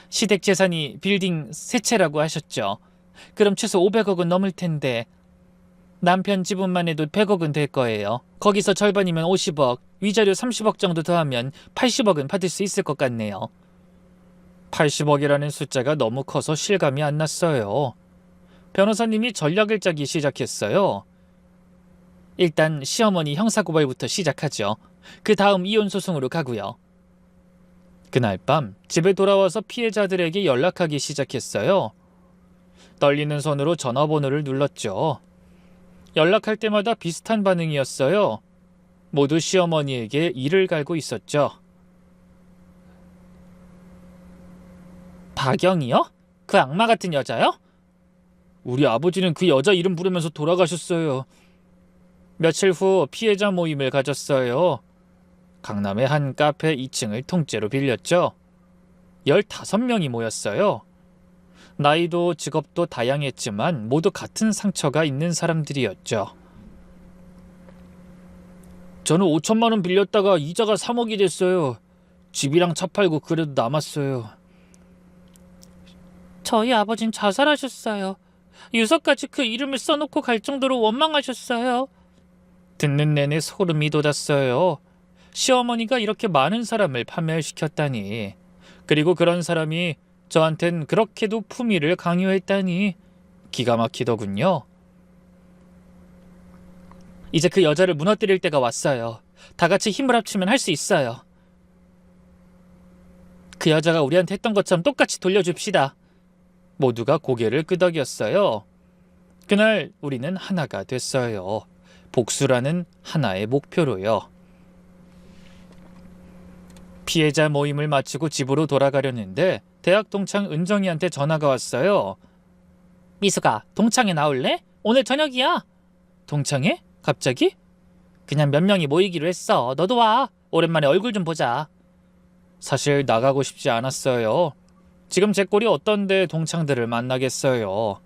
시댁 재산이 빌딩 3채라고 하셨죠. 그럼 최소 500억은 넘을 텐데 남편 지분만 해도 100억은 될 거예요. 거기서 절반이면 50억, 위자료 30억 정도 더하면 80억은 받을 수 있을 것 같네요. 80억이라는 숫자가 너무 커서 실감이 안 났어요. 변호사님이 전략을 짜기 시작했어요. 일단 시어머니 형사고발부터 시작하죠. 그 다음 이혼소송으로 가고요. 그날 밤 집에 돌아와서 피해자들에게 연락하기 시작했어요. 떨리는 손으로 전화번호를 눌렀죠. 연락할 때마다 비슷한 반응이었어요. 모두 시어머니에게 이를 갈고 있었죠. 박영이요? 그 악마 같은 여자요? 우리 아버지는 그 여자 이름 부르면서 돌아가셨어요. 며칠 후 피해자 모임을 가졌어요. 강남의 한 카페 2층을 통째로 빌렸죠. 15명이 모였어요. 나이도 직업도 다양했지만 모두 같은 상처가 있는 사람들이었죠. 저는 5천만 원 빌렸다가 이자가 3억이 됐어요. 집이랑 차 팔고 그래도 남았어요. 저희 아버진 자살하셨어요. 유서까지 그 이름을 써놓고 갈 정도로 원망하셨어요. 듣는 내내 소름이 돋았어요. 시어머니가 이렇게 많은 사람을 파멸시켰다니. 그리고 그런 사람이 저한텐 그렇게도 품위를 강요했다니. 기가 막히더군요. 이제 그 여자를 무너뜨릴 때가 왔어요. 다 같이 힘을 합치면 할 수 있어요. 그 여자가 우리한테 했던 것처럼 똑같이 돌려줍시다. 모두가 고개를 끄덕였어요. 그날 우리는 하나가 됐어요. 복수라는 하나의 목표로요. 피해자 모임을 마치고 집으로 돌아가려는데 대학 동창 은정이한테 전화가 왔어요. 미수가, 동창회 나올래? 오늘 저녁이야. 동창회? 갑자기? 그냥 몇 명이 모이기로 했어. 너도 와. 오랜만에 얼굴 좀 보자. 사실 나가고 싶지 않았어요. 지금 제 꼴이 어떤데 동창들을 만나겠어요.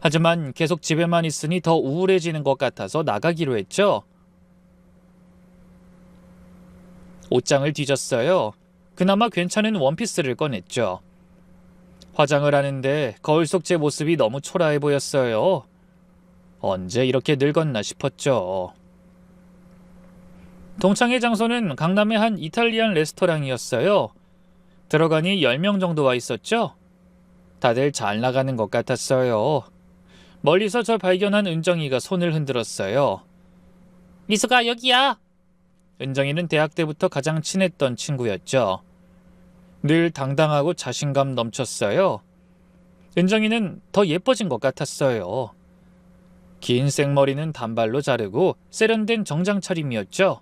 하지만 계속 집에만 있으니 더 우울해지는 것 같아서 나가기로 했죠. 옷장을 뒤졌어요. 그나마 괜찮은 원피스를 꺼냈죠. 화장을 하는데 거울 속 제 모습이 너무 초라해 보였어요. 언제 이렇게 늙었나 싶었죠. 동창회 장소는 강남의 한 이탈리안 레스토랑이었어요. 들어가니 10명 정도 와 있었죠. 다들 잘 나가는 것 같았어요. 멀리서 저 발견한 은정이가 손을 흔들었어요. 미수가, 여기야. 은정이는 대학 때부터 가장 친했던 친구였죠. 늘 당당하고 자신감 넘쳤어요. 은정이는 더 예뻐진 것 같았어요. 긴 생머리는 단발로 자르고 세련된 정장 차림이었죠.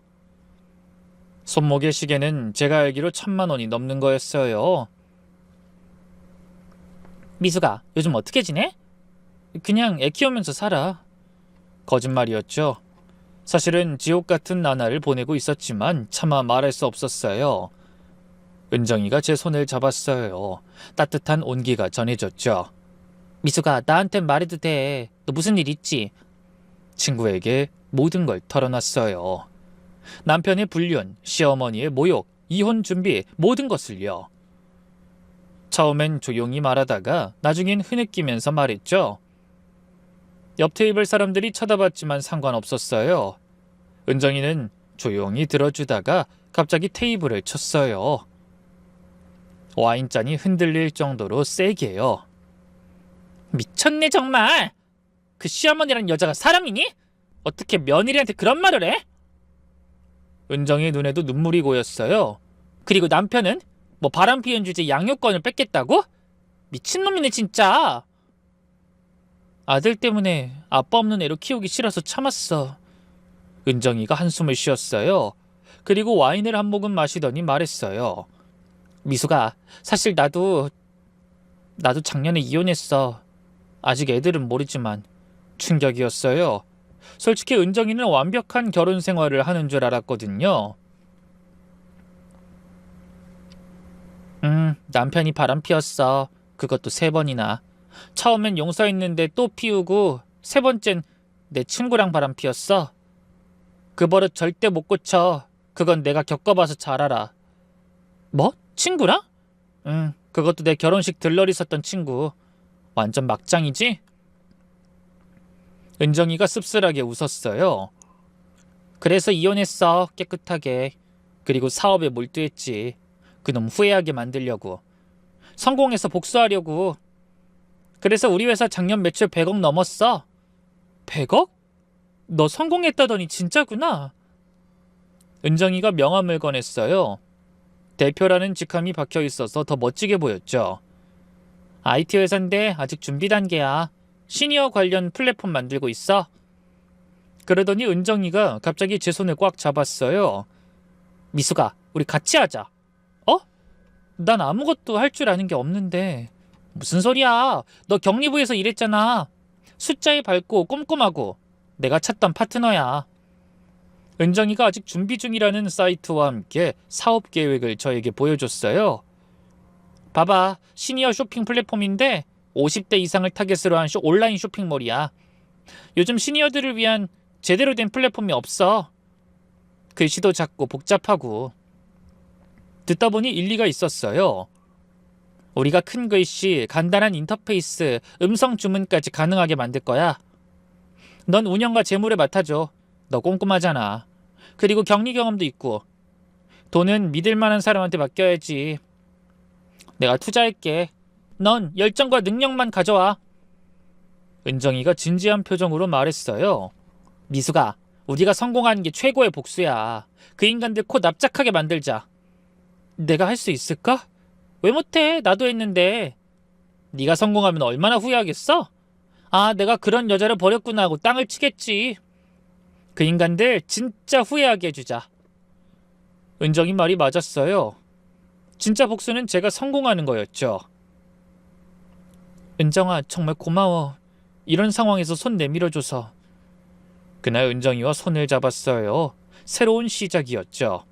손목의 시계는 제가 알기로 1,000만 원이 넘는 거였어요. 미수가, 요즘 어떻게 지내? 그냥 애 키우면서 살아. 거짓말이었죠. 사실은 지옥 같은 나날을 보내고 있었지만 차마 말할 수 없었어요. 은정이가 제 손을 잡았어요. 따뜻한 온기가 전해졌죠. 미수가, 나한텐 말해도 돼. 너 무슨 일 있지? 친구에게 모든 걸 털어놨어요. 남편의 불륜, 시어머니의 모욕, 이혼 준비, 모든 것을요. 처음엔 조용히 말하다가 나중엔 흐느끼면서 말했죠. 옆 테이블 사람들이 쳐다봤지만 상관없었어요. 은정이는 조용히 들어주다가 갑자기 테이블을 쳤어요. 와인잔이 흔들릴 정도로 세게요. 미쳤네 정말. 그 시어머니란 여자가 사람이니? 어떻게 며느리한테 그런 말을 해? 은정의 눈에도 눈물이 고였어요. 그리고 남편은? 뭐 바람 피운 주제 양육권을 뺏겠다고? 미친놈이네 진짜. 아들 때문에 아빠 없는 애로 키우기 싫어서 참았어. 은정이가 한숨을 쉬었어요. 그리고 와인을 한 모금 마시더니 말했어요. 미수가, 사실 나도 작년에 이혼했어. 아직 애들은 모르지만. 충격이었어요. 솔직히 은정이는 완벽한 결혼 생활을 하는 줄 알았거든요. 남편이 바람 피웠어. 그것도 3번이나. 처음엔 용서했는데 또 피우고 3번째는 내 친구랑 바람 피웠어. 그 버릇 절대 못 고쳐. 그건 내가 겪어봐서 잘 알아. 뭐? 친구랑? 그것도 내 결혼식 들러리 섰던 친구. 완전 막장이지? 은정이가 씁쓸하게 웃었어요. 그래서 이혼했어. 깨끗하게. 그리고 사업에 몰두했지. 그놈 후회하게 만들려고. 성공해서 복수하려고. 그래서 우리 회사 작년 매출 100억 넘었어. 100억? 너 성공했다더니 진짜구나. 은정이가 명함을 꺼냈어요. 대표라는 직함이 박혀 있어서 더 멋지게 보였죠. IT 회사인데 아직 준비 단계야. 시니어 관련 플랫폼 만들고 있어. 그러더니 은정이가 갑자기 제 손을 꽉 잡았어요. 미수가, 우리 같이 하자. 어? 난 아무것도 할 줄 아는 게 없는데. 무슨 소리야. 너 격리부에서 일했잖아. 숫자에 밝고 꼼꼼하고. 내가 찾던 파트너야. 은정이가 아직 준비 중이라는 사이트와 함께 사업 계획을 저에게 보여줬어요. 봐봐, 시니어 쇼핑 플랫폼인데 50대 이상을 타겟으로 한 온라인 쇼핑몰이야. 요즘 시니어들을 위한 제대로 된 플랫폼이 없어. 글씨도 작고 복잡하고. 듣다 보니 일리가 있었어요. 우리가 큰 글씨, 간단한 인터페이스, 음성 주문까지 가능하게 만들 거야. 넌 운영과 재무를 맡아줘. 너 꼼꼼하잖아. 그리고 격리 경험도 있고. 돈은 믿을 만한 사람한테 맡겨야지. 내가 투자할게. 넌 열정과 능력만 가져와. 은정이가 진지한 표정으로 말했어요. 미숙아, 우리가 성공하는 게 최고의 복수야. 그 인간들 코 납작하게 만들자. 내가 할 수 있을까? 왜 못해? 나도 했는데. 네가 성공하면 얼마나 후회하겠어? 아, 내가 그런 여자를 버렸구나 하고 땅을 치겠지. 그 인간들 진짜 후회하게 해주자. 은정이 말이 맞았어요. 진짜 복수는 제가 성공하는 거였죠. 은정아, 정말 고마워. 이런 상황에서 손 내밀어줘서. 그날 은정이와 손을 잡았어요. 새로운 시작이었죠.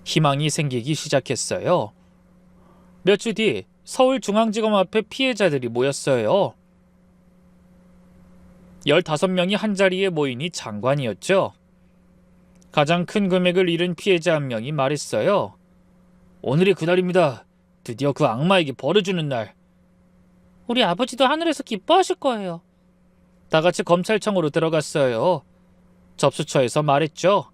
희망이 생기기 시작했어요. 몇 주 뒤 서울중앙지검 앞에 피해자들이 모였어요. 15명이 한자리에 모이니 장관이었죠. 가장 큰 금액을 잃은 피해자 한 명이 말했어요. 오늘이 그날입니다. 드디어 그 악마에게 벌을 주는 날. 우리 아버지도 하늘에서 기뻐하실 거예요. 다 같이 검찰청으로 들어갔어요. 접수처에서 말했죠.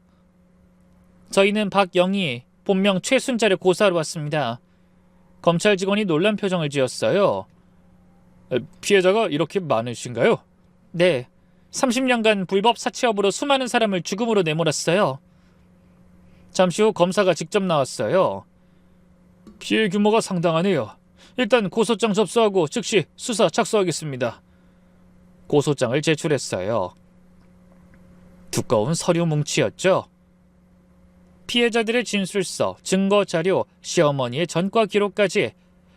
저희는 박영희, 본명 최순자를 고소하러 왔습니다. 검찰 직원이 놀란 표정을 지었어요. 피해자가 이렇게 많으신가요? 네. 30년간 불법 사채업으로 수많은 사람을 죽음으로 내몰았어요. 잠시 후 검사가 직접 나왔어요. 피해 규모가 상당하네요. 일단 고소장 접수하고 즉시 수사 착수하겠습니다. 고소장을 제출했어요. 두꺼운 서류 뭉치였죠. 피해자들의 진술서, 증거 자료, 시어머니의 전과 기록까지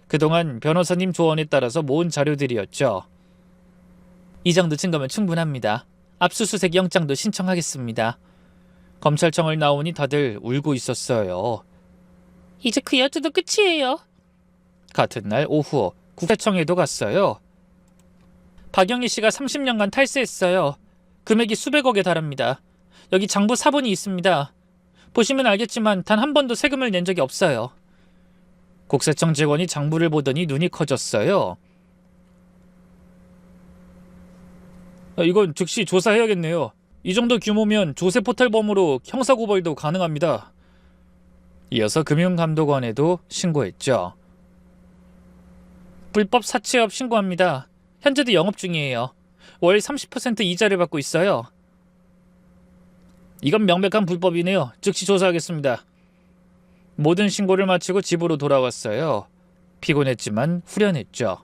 그동안 변호사님 조언에 따라서 모은 자료들이었죠. 이 정도 증거면 충분합니다. 압수수색 영장도 신청하겠습니다. 검찰청을 나오니 다들 울고 있었어요. 이제 그 여자도 끝이에요. 같은 날 오후 국세청에도 갔어요. 박영희 씨가 30년간 탈세했어요. 금액이 수백억에 달합니다. 여기 장부 사본이 있습니다. 보시면 알겠지만 단 한 번도 세금을 낸 적이 없어요. 국세청 직원이 장부를 보더니 눈이 커졌어요. 이건 즉시 조사해야겠네요. 이 정도 규모면 조세포탈범으로 형사고발도 가능합니다. 이어서 금융감독원에도 신고했죠. 불법 사채업 신고합니다. 현재도 영업 중이에요. 월 30% 이자를 받고 있어요. 이건 명백한 불법이네요. 즉시 조사하겠습니다. 모든 신고를 마치고 집으로 돌아왔어요. 피곤했지만 후련했죠.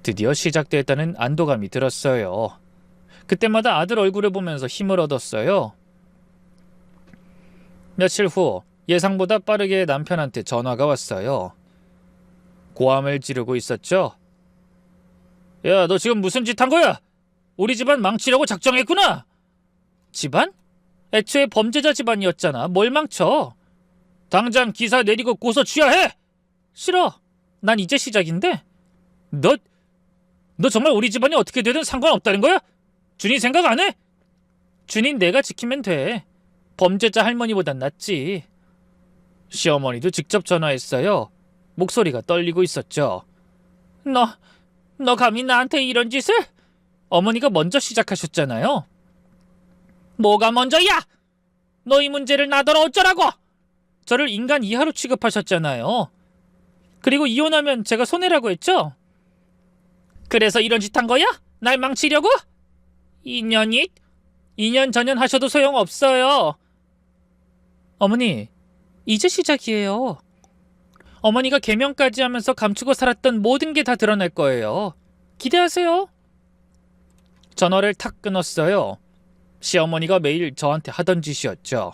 드디어 시작됐다는 안도감이 들었어요. 그때마다 아들 얼굴을 보면서 힘을 얻었어요. 며칠 후 예상보다 빠르게 남편한테 전화가 왔어요. 고함을 지르고 있었죠. 야, 너 지금 무슨 짓 한 거야? 우리 집안 망치려고 작정했구나. 집안? 애초에 범죄자 집안이었잖아. 뭘 망쳐? 당장 기사 내리고 고소 취하해. 싫어. 난 이제 시작인데. 너 정말 우리 집안이 어떻게 되든 상관없다는 거야? 준이 생각 안 해? 준인 내가 지키면 돼. 범죄자 할머니보단 낫지. 시어머니도 직접 전화했어요. 목소리가 떨리고 있었죠. 너 감히 나한테 이런 짓을? 어머니가 먼저 시작하셨잖아요. 뭐가 먼저야? 너희 문제를 나더러 어쩌라고? 저를 인간 이하로 취급하셨잖아요. 그리고 이혼하면 제가 손해라고 했죠? 그래서 이런 짓 한 거야? 날 망치려고? 2년이? 2년 전년 하셔도 소용없어요. 어머니, 이제 시작이에요. 어머니가 개명까지 하면서 감추고 살았던 모든 게 다 드러날 거예요. 기대하세요. 전화를 탁 끊었어요. 시어머니가 매일 저한테 하던 짓이었죠.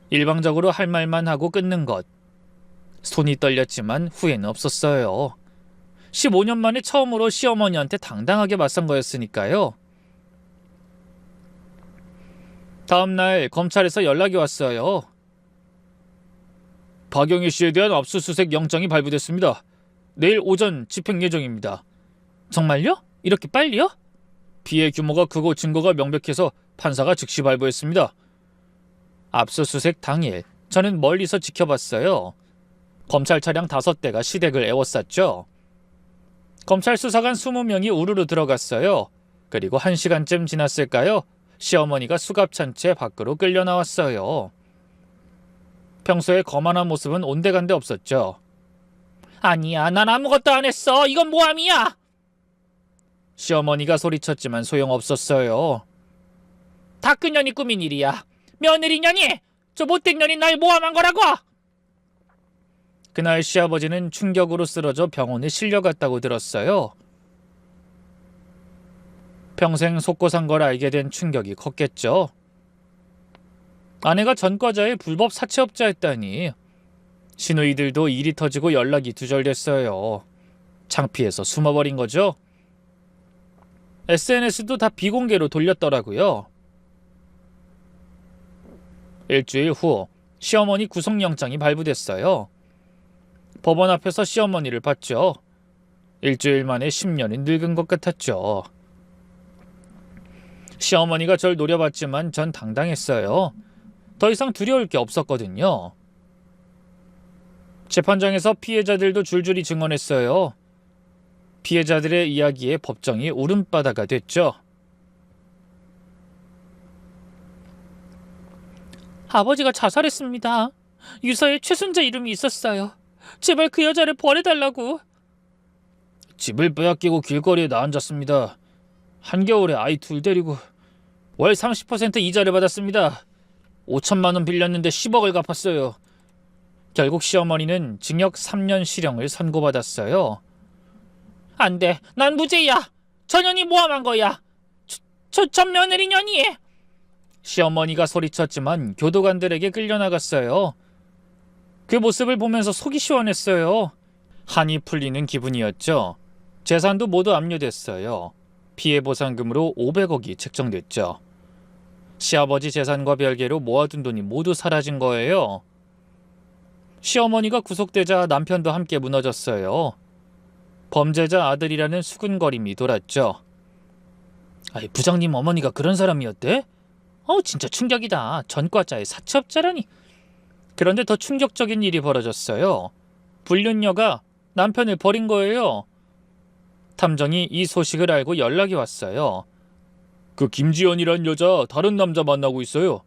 일방적으로 할 말만 하고 끊는 것. 손이 떨렸지만 후회는 없었어요. 15년 만에 처음으로 시어머니한테 당당하게 맞선 거였으니까요. 다음 날 검찰에서 연락이 왔어요. 박영희 씨에 대한 압수수색 영장이 발부됐습니다. 내일 오전 집행 예정입니다. 정말요? 이렇게 빨리요? 피해 규모가 크고 증거가 명백해서 판사가 즉시 발부했습니다. 압수수색 당일 저는 멀리서 지켜봤어요. 검찰 차량 5대가 시댁을 에워쌌죠. 검찰 수사관 20명이 우르르 들어갔어요. 그리고 1시간쯤 지났을까요? 시어머니가 수갑찬 채 밖으로 끌려 나왔어요. 평소에 거만한 모습은 온데간데 없었죠. 아니야, 난 아무것도 안 했어. 이건 모함이야. 시어머니가 소리쳤지만 소용없었어요. 다 그년이 꾸민 일이야. 며느리년이! 저 못된 년이 날 모함한 거라고! 그날 시아버지는 충격으로 쓰러져 병원에 실려갔다고 들었어요. 평생 속고 산 걸 알게 된 충격이 컸겠죠. 아내가 전과자의 불법 사채업자였다니. 시누이들도 일이 터지고 연락이 두절됐어요. 창피해서 숨어버린 거죠. SNS도 다 비공개로 돌렸더라고요. 일주일 후 시어머니 구속영장이 발부됐어요. 법원 앞에서 시어머니를 봤죠. 일주일 만에 10년이 늙은 것 같았죠. 시어머니가 절 노려봤지만 전 당당했어요. 더 이상 두려울 게 없었거든요. 재판장에서 피해자들도 줄줄이 증언했어요. 피해자들의 이야기에 법정이 울음바다가 됐죠. 아버지가 자살했습니다. 유서에 최순자 이름이 있었어요. 제발 그 여자를 벌해달라고. 집을 빼앗기고 길거리에 나앉았습니다. 한겨울에 아이 둘 데리고 월 30% 이자를 받았습니다. 5천만 원 빌렸는데 10억을 갚았어요. 결국 시어머니는 징역 3년 실형을 선고받았어요. 안 돼. 난 무죄야. 전현이 모함한 거야. 전 며느리년이. 시어머니가 소리쳤지만 교도관들에게 끌려나갔어요. 그 모습을 보면서 속이 시원했어요. 한이 풀리는 기분이었죠. 재산도 모두 압류됐어요. 피해 보상금으로 500억이 책정됐죠. 시아버지 재산과 별개로 모아둔 돈이 모두 사라진 거예요. 시어머니가 구속되자 남편도 함께 무너졌어요. 범죄자 아들이라는 수군거림이 돌았죠. 아이, 부장님 어머니가 그런 사람이었대? 진짜 충격이다. 전과자의 사채업자라니. 그런데 더 충격적인 일이 벌어졌어요. 불륜녀가 남편을 버린 거예요. 탐정이 이 소식을 알고 연락이 왔어요. 그 김지연이란 여자 다른 남자 만나고 있어요.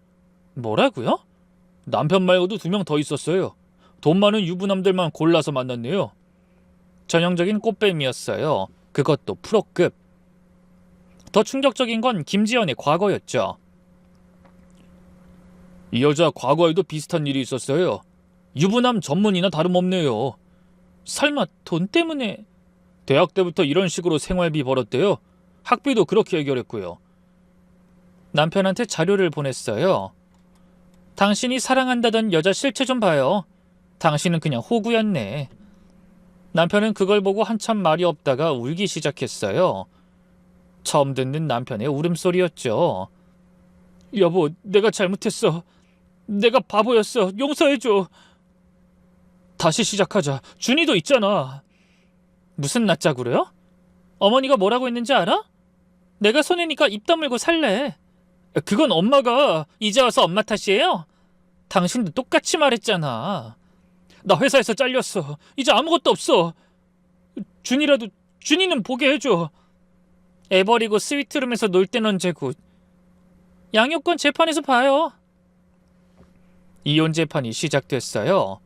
뭐라고요? 남편 말고도 2명 더 있었어요. 돈 많은 유부남들만 골라서 만났네요. 전형적인 꽃뱀이었어요. 그것도 프로급. 더 충격적인 건 김지연의 과거였죠. 이 여자 과거에도 비슷한 일이 있었어요. 유부남 전문이나 다름없네요. 설마 돈 때문에? 대학 때부터 이런 식으로 생활비 벌었대요. 학비도 그렇게 해결했고요. 남편한테 자료를 보냈어요. 당신이 사랑한다던 여자 실체 좀 봐요. 당신은 그냥 호구였네. 남편은 그걸 보고 한참 말이 없다가 울기 시작했어요. 처음 듣는 남편의 울음소리였죠. 여보, 내가 잘못했어. 내가 바보였어. 용서해줘. 다시 시작하자. 준이도 있잖아. 무슨 낯짝으로요? 어머니가 뭐라고 했는지 알아? 내가 손해니까 입 다물고 살래. 그건 엄마가 이제 와서 엄마 탓이에요? 당신도 똑같이 말했잖아. 나 회사에서 잘렸어. 이제 아무것도 없어. 준이는 보게 해줘. 애 버리고 스위트룸에서 놀 땐 언제고. 양육권 재판에서 봐요. 이혼 재판이 시작됐어요.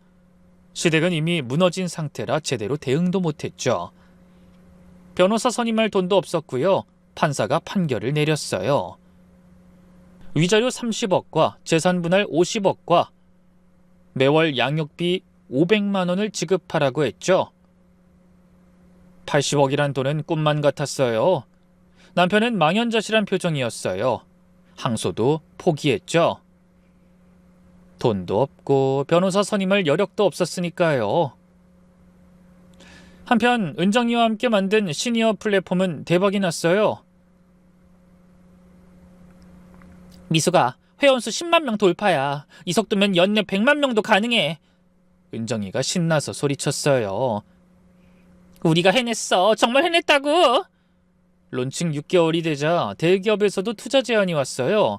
시댁은 이미 무너진 상태라 제대로 대응도 못했죠. 변호사 선임할 돈도 없었고요. 판사가 판결을 내렸어요. 위자료 30억과 재산 분할 50억과 매월 양육비 500만 원을 지급하라고 했죠. 80억이란 돈은 꿈만 같았어요. 남편은 망연자실한 표정이었어요. 항소도 포기했죠. 돈도 없고 변호사 선임할 여력도 없었으니까요. 한편 은정이와 함께 만든 시니어 플랫폼은 대박이 났어요. 미수가 회원수 10만 명 돌파야. 이 속도면 연내 100만 명도 가능해. 은정이가 신나서 소리쳤어요. 우리가 해냈어. 정말 해냈다고. 론칭 6개월이 되자 대기업에서도 투자 제안이 왔어요.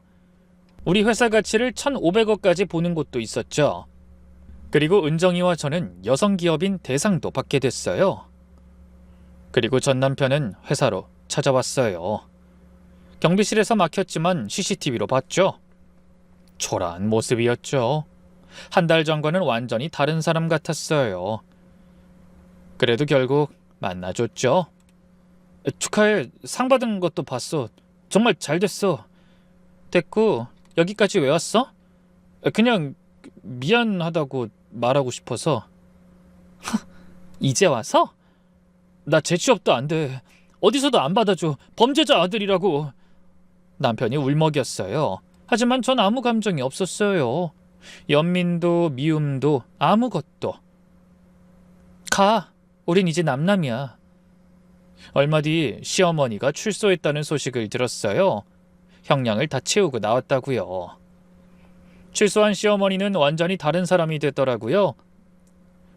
우리 회사 가치를 1,500억까지 보는 곳도 있었죠. 그리고 은정이와 저는 여성 기업인 대상도 받게 됐어요. 그리고 전 남편은 회사로 찾아왔어요. 경비실에서 막혔지만 CCTV로 봤죠. 초라한 모습이었죠. 한 달 전과는 완전히 다른 사람 같았어요. 그래도 결국 만나줬죠. 축하해. 상 받은 것도 봤어. 정말 잘 됐어. 됐고 여기까지 왜 왔어? 그냥 미안하다고 말하고 싶어서. 이제 와서? 나 재취업도 안 돼. 어디서도 안 받아줘. 범죄자 아들이라고. 남편이 울먹였어요. 하지만 전 아무 감정이 없었어요. 연민도 미움도 아무것도. 가. 우린 이제 남남이야. 얼마 뒤 시어머니가 출소했다는 소식을 들었어요. 형량을 다 채우고 나왔다고요. 출소한 시어머니는 완전히 다른 사람이 됐더라고요.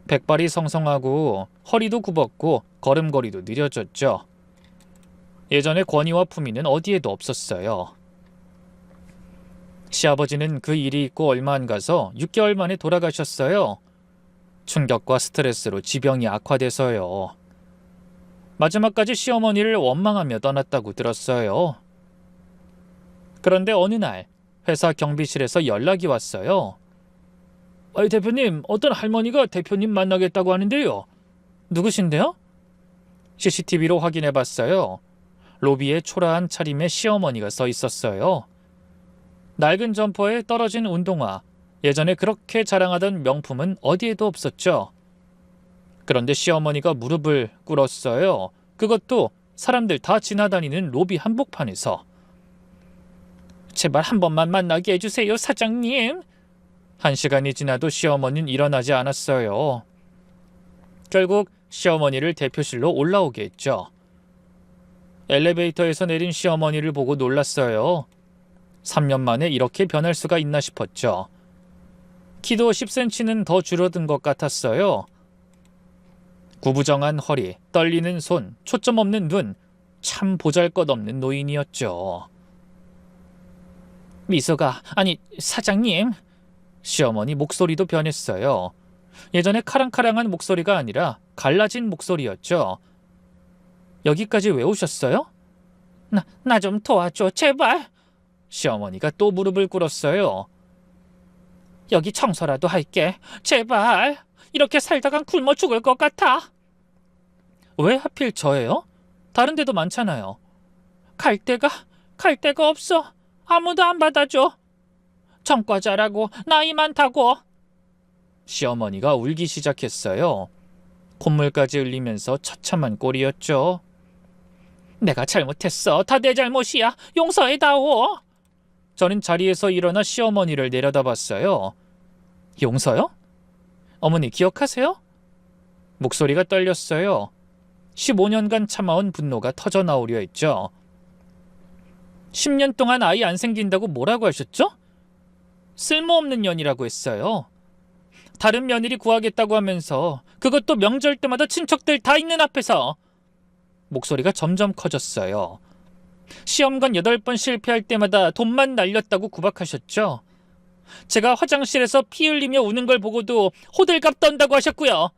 백발이 성성하고 허리도 굽었고 걸음걸이도 느려졌죠. 예전에 권위와 품위는 어디에도 없었어요. 시아버지는 그 일이 있고 얼마 안 가서 6개월 만에 돌아가셨어요. 충격과 스트레스로 지병이 악화돼서요. 마지막까지 시어머니를 원망하며 떠났다고 들었어요. 그런데 어느 날 회사 경비실에서 연락이 왔어요. 대표님, 어떤 할머니가 대표님 만나겠다고 하는데요. 누구신데요? CCTV로 확인해봤어요. 로비에 초라한 차림의 시어머니가 서 있었어요. 낡은 점퍼에 떨어진 운동화, 예전에 그렇게 자랑하던 명품은 어디에도 없었죠. 그런데 시어머니가 무릎을 꿇었어요. 그것도 사람들 다 지나다니는 로비 한복판에서. 제발 한 번만 만나게 해주세요, 사장님. 1시간이 지나도 시어머니는 일어나지 않았어요. 결국 시어머니를 대표실로 올라오게 했죠. 엘리베이터에서 내린 시어머니를 보고 놀랐어요. 3년 만에 이렇게 변할 수가 있나 싶었죠. 키도 10cm는 더 줄어든 것 같았어요. 구부정한 허리, 떨리는 손, 초점 없는 눈, 참 보잘것없는 노인이었죠. 미소가, 아니 사장님. 시어머니 목소리도 변했어요. 예전에 카랑카랑한 목소리가 아니라 갈라진 목소리였죠. 여기까지 왜 오셨어요? 나 좀 도와줘, 제발. 시어머니가 또 무릎을 꿇었어요. 여기 청소라도 할게. 제발. 이렇게 살다간 굶어 죽을 것 같아. 왜 하필 저예요? 다른 데도 많잖아요. 갈 데가 없어. 아무도 안 받아줘. 전과자라고, 나이 많다고. 시어머니가 울기 시작했어요. 콧물까지 흘리면서 처참한 꼴이었죠. 내가 잘못했어. 다 내 잘못이야. 용서해다오. 저는 자리에서 일어나 시어머니를 내려다봤어요. 용서요? 어머니 기억하세요? 목소리가 떨렸어요. 15년간 참아온 분노가 터져나오려 했죠. 10년 동안 아이 안 생긴다고 뭐라고 하셨죠? 쓸모없는 년이라고 했어요. 다른 며느리 구하겠다고 하면서, 그것도 명절 때마다 친척들 다 있는 앞에서. 목소리가 점점 커졌어요. 시험관 8번 실패할 때마다 돈만 날렸다고 구박하셨죠. 제가 화장실에서 피 흘리며 우는 걸 보고도 호들갑 떤다고 하셨고요.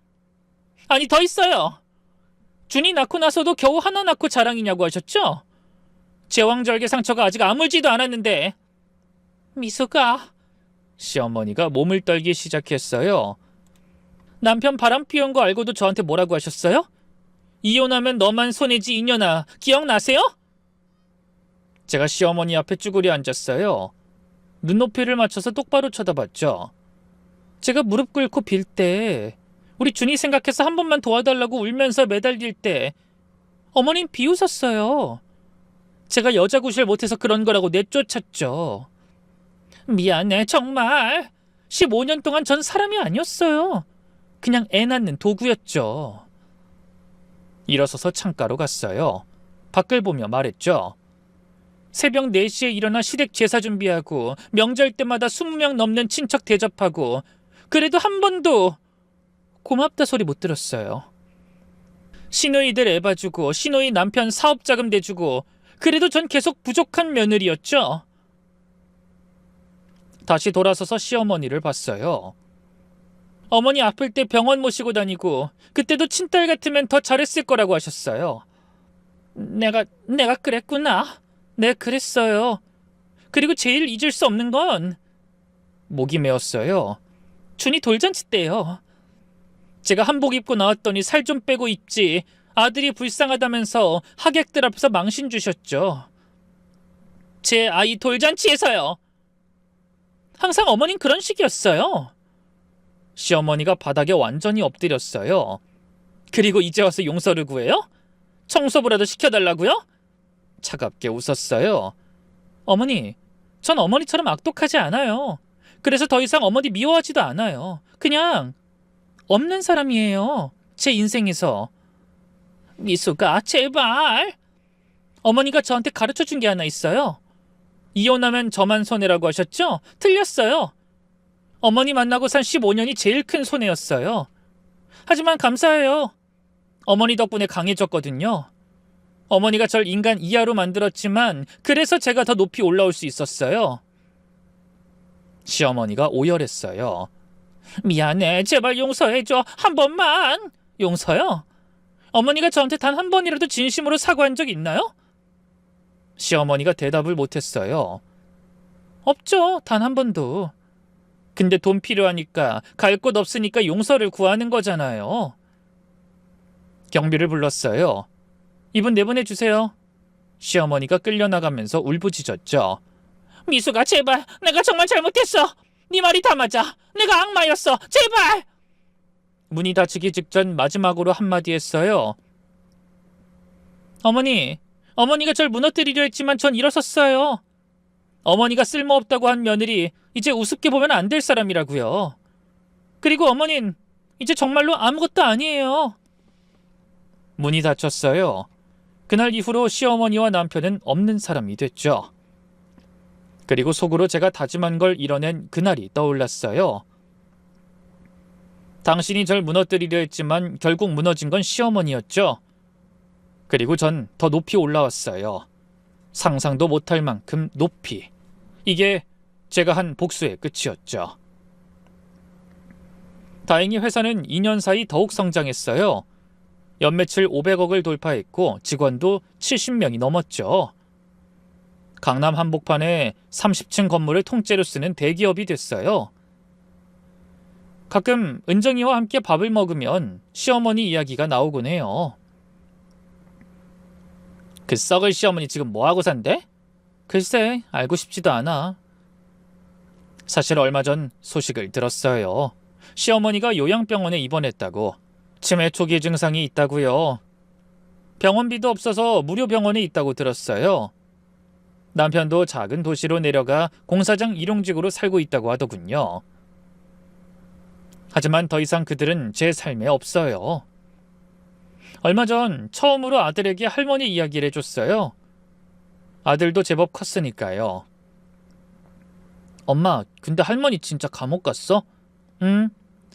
아니, 더 있어요. 준이 낳고 나서도 겨우 하나 낳고 자랑이냐고 하셨죠. 제왕절개 상처가 아직 아물지도 않았는데. 미수가. 시어머니가 몸을 떨기 시작했어요. 남편 바람 피운 거 알고도 저한테 뭐라고 하셨어요? 이혼하면 너만 손해지 이년아. 기억나세요? 제가 시어머니 앞에 쭈그려 앉았어요. 눈높이를 맞춰서 똑바로 쳐다봤죠. 제가 무릎 꿇고 빌 때, 우리 준이 생각해서 한 번만 도와달라고 울면서 매달릴 때 어머님 비웃었어요. 제가 여자 구실 못해서 그런 거라고 내쫓았죠. 미안해, 정말. 15년 동안 전 사람이 아니었어요. 그냥 애 낳는 도구였죠. 일어서서 창가로 갔어요. 밖을 보며 말했죠. 새벽 4시에 일어나 시댁 제사 준비하고 명절 때마다 20명 넘는 친척 대접하고, 그래도 한 번도 고맙다 소리 못 들었어요. 시누이들 애 봐주고 시누이 남편 사업 자금 내주고, 그래도 전 계속 부족한 며느리였죠. 다시 돌아서서 시어머니를 봤어요. 어머니 아플 때 병원 모시고 다니고 그때도 친딸 같으면 더 잘했을 거라고 하셨어요. 내가 그랬구나. 네, 그랬어요. 그리고 제일 잊을 수 없는 건 목이 메었어요. 준이 돌잔치 때요. 제가 한복 입고 나왔더니 살 좀 빼고 입지. 아들이 불쌍하다면서 하객들 앞에서 망신 주셨죠. 제 아이 돌잔치에서요. 항상 어머닌 그런 식이었어요. 시어머니가 바닥에 완전히 엎드렸어요. 그리고 이제 와서 용서를 구해요? 청소부라도 시켜달라고요? 차갑게 웃었어요. 어머니, 전 어머니처럼 악독하지 않아요. 그래서 더 이상 어머니 미워하지도 않아요. 그냥 없는 사람이에요. 제 인생에서. 미수가 제발. 어머니가 저한테 가르쳐준 게 하나 있어요. 이혼하면 저만 손해라고 하셨죠? 틀렸어요. 어머니 만나고 산 15년이 제일 큰 손해였어요. 하지만 감사해요. 어머니 덕분에 강해졌거든요. 어머니가 절 인간 이하로 만들었지만 그래서 제가 더 높이 올라올 수 있었어요. 시어머니가 오열했어요. 미안해. 제발 용서해줘. 한 번만. 용서요? 어머니가 저한테 단 한 번이라도 진심으로 사과한 적 있나요? 시어머니가 대답을 못했어요. 없죠. 단 한 번도. 근데 돈 필요하니까 갈 곳 없으니까 용서를 구하는 거잖아요. 경비를 불렀어요. 이분 내보내주세요. 시어머니가 끌려나가면서 울부짖었죠. 미수가 제발. 내가 정말 잘못했어. 네 말이 다 맞아. 내가 악마였어. 제발. 문이 닫히기 직전 마지막으로 한마디 했어요. 어머니가 절 무너뜨리려 했지만 전 일어섰어요. 어머니가 쓸모없다고 한 며느리 이제 우습게 보면 안 될 사람이라고요. 그리고 어머닌 이제 정말로 아무것도 아니에요. 문이 닫혔어요. 그날 이후로 시어머니와 남편은 없는 사람이 됐죠. 그리고 속으로 제가 다짐한 걸 이뤄낸 그날이 떠올랐어요. 당신이 절 무너뜨리려 했지만 결국 무너진 건 시어머니였죠. 그리고 전 더 높이 올라왔어요. 상상도 못할 만큼 높이. 이게 제가 한 복수의 끝이었죠. 다행히 회사는 2년 사이 더욱 성장했어요. 연매출 500억을 돌파했고 직원도 70명이 넘었죠. 강남 한복판에 30층 건물을 통째로 쓰는 대기업이 됐어요. 가끔 은정이와 함께 밥을 먹으면 시어머니 이야기가 나오곤 해요. 그 썩을 시어머니 지금 뭐하고 산대? 글쎄, 알고 싶지도 않아. 사실 얼마 전 소식을 들었어요. 시어머니가 요양병원에 입원했다고. 치매 초기 증상이 있다고요. 병원비도 없어서 무료 병원에 있다고 들었어요. 남편도 작은 도시로 내려가 공사장 일용직으로 살고 있다고 하더군요. 하지만 더 이상 그들은 제 삶에 없어요. 얼마 전 처음으로 아들에게 할머니 이야기를 해줬어요. 아들도 제법 컸으니까요. 엄마, 근데 할머니 진짜 감옥 갔어? 응.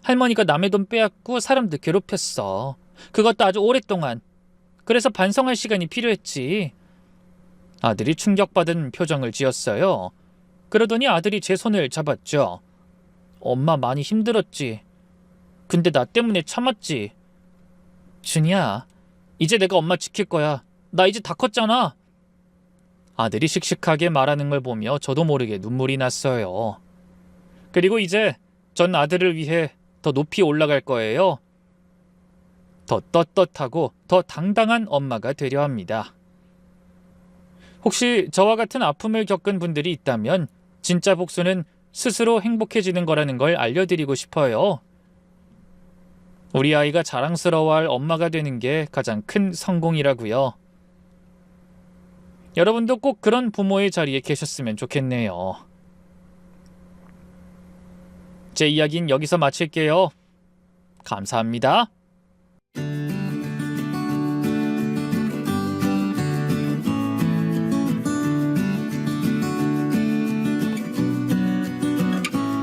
할머니가 남의 돈 빼앗고 사람들 괴롭혔어. 그것도 아주 오랫동안. 그래서 반성할 시간이 필요했지. 아들이 충격받은 표정을 지었어요. 그러더니 아들이 제 손을 잡았죠. 엄마 많이 힘들었지. 근데 나 때문에 참았지. 준이야, 이제 내가 엄마 지킬 거야. 나 이제 다 컸잖아. 아들이 씩씩하게 말하는 걸 보며 저도 모르게 눈물이 났어요. 그리고 이제 전 아들을 위해 더 높이 올라갈 거예요. 더 떳떳하고 더 당당한 엄마가 되려 합니다. 혹시 저와 같은 아픔을 겪은 분들이 있다면 진짜 복수는 스스로 행복해지는 거라는 걸 알려드리고 싶어요. 우리 아이가 자랑스러워할 엄마가 되는 게 가장 큰 성공이라고요. 여러분도 꼭 그런 부모의 자리에 계셨으면 좋겠네요. 제 이야기는 여기서 마칠게요. 감사합니다.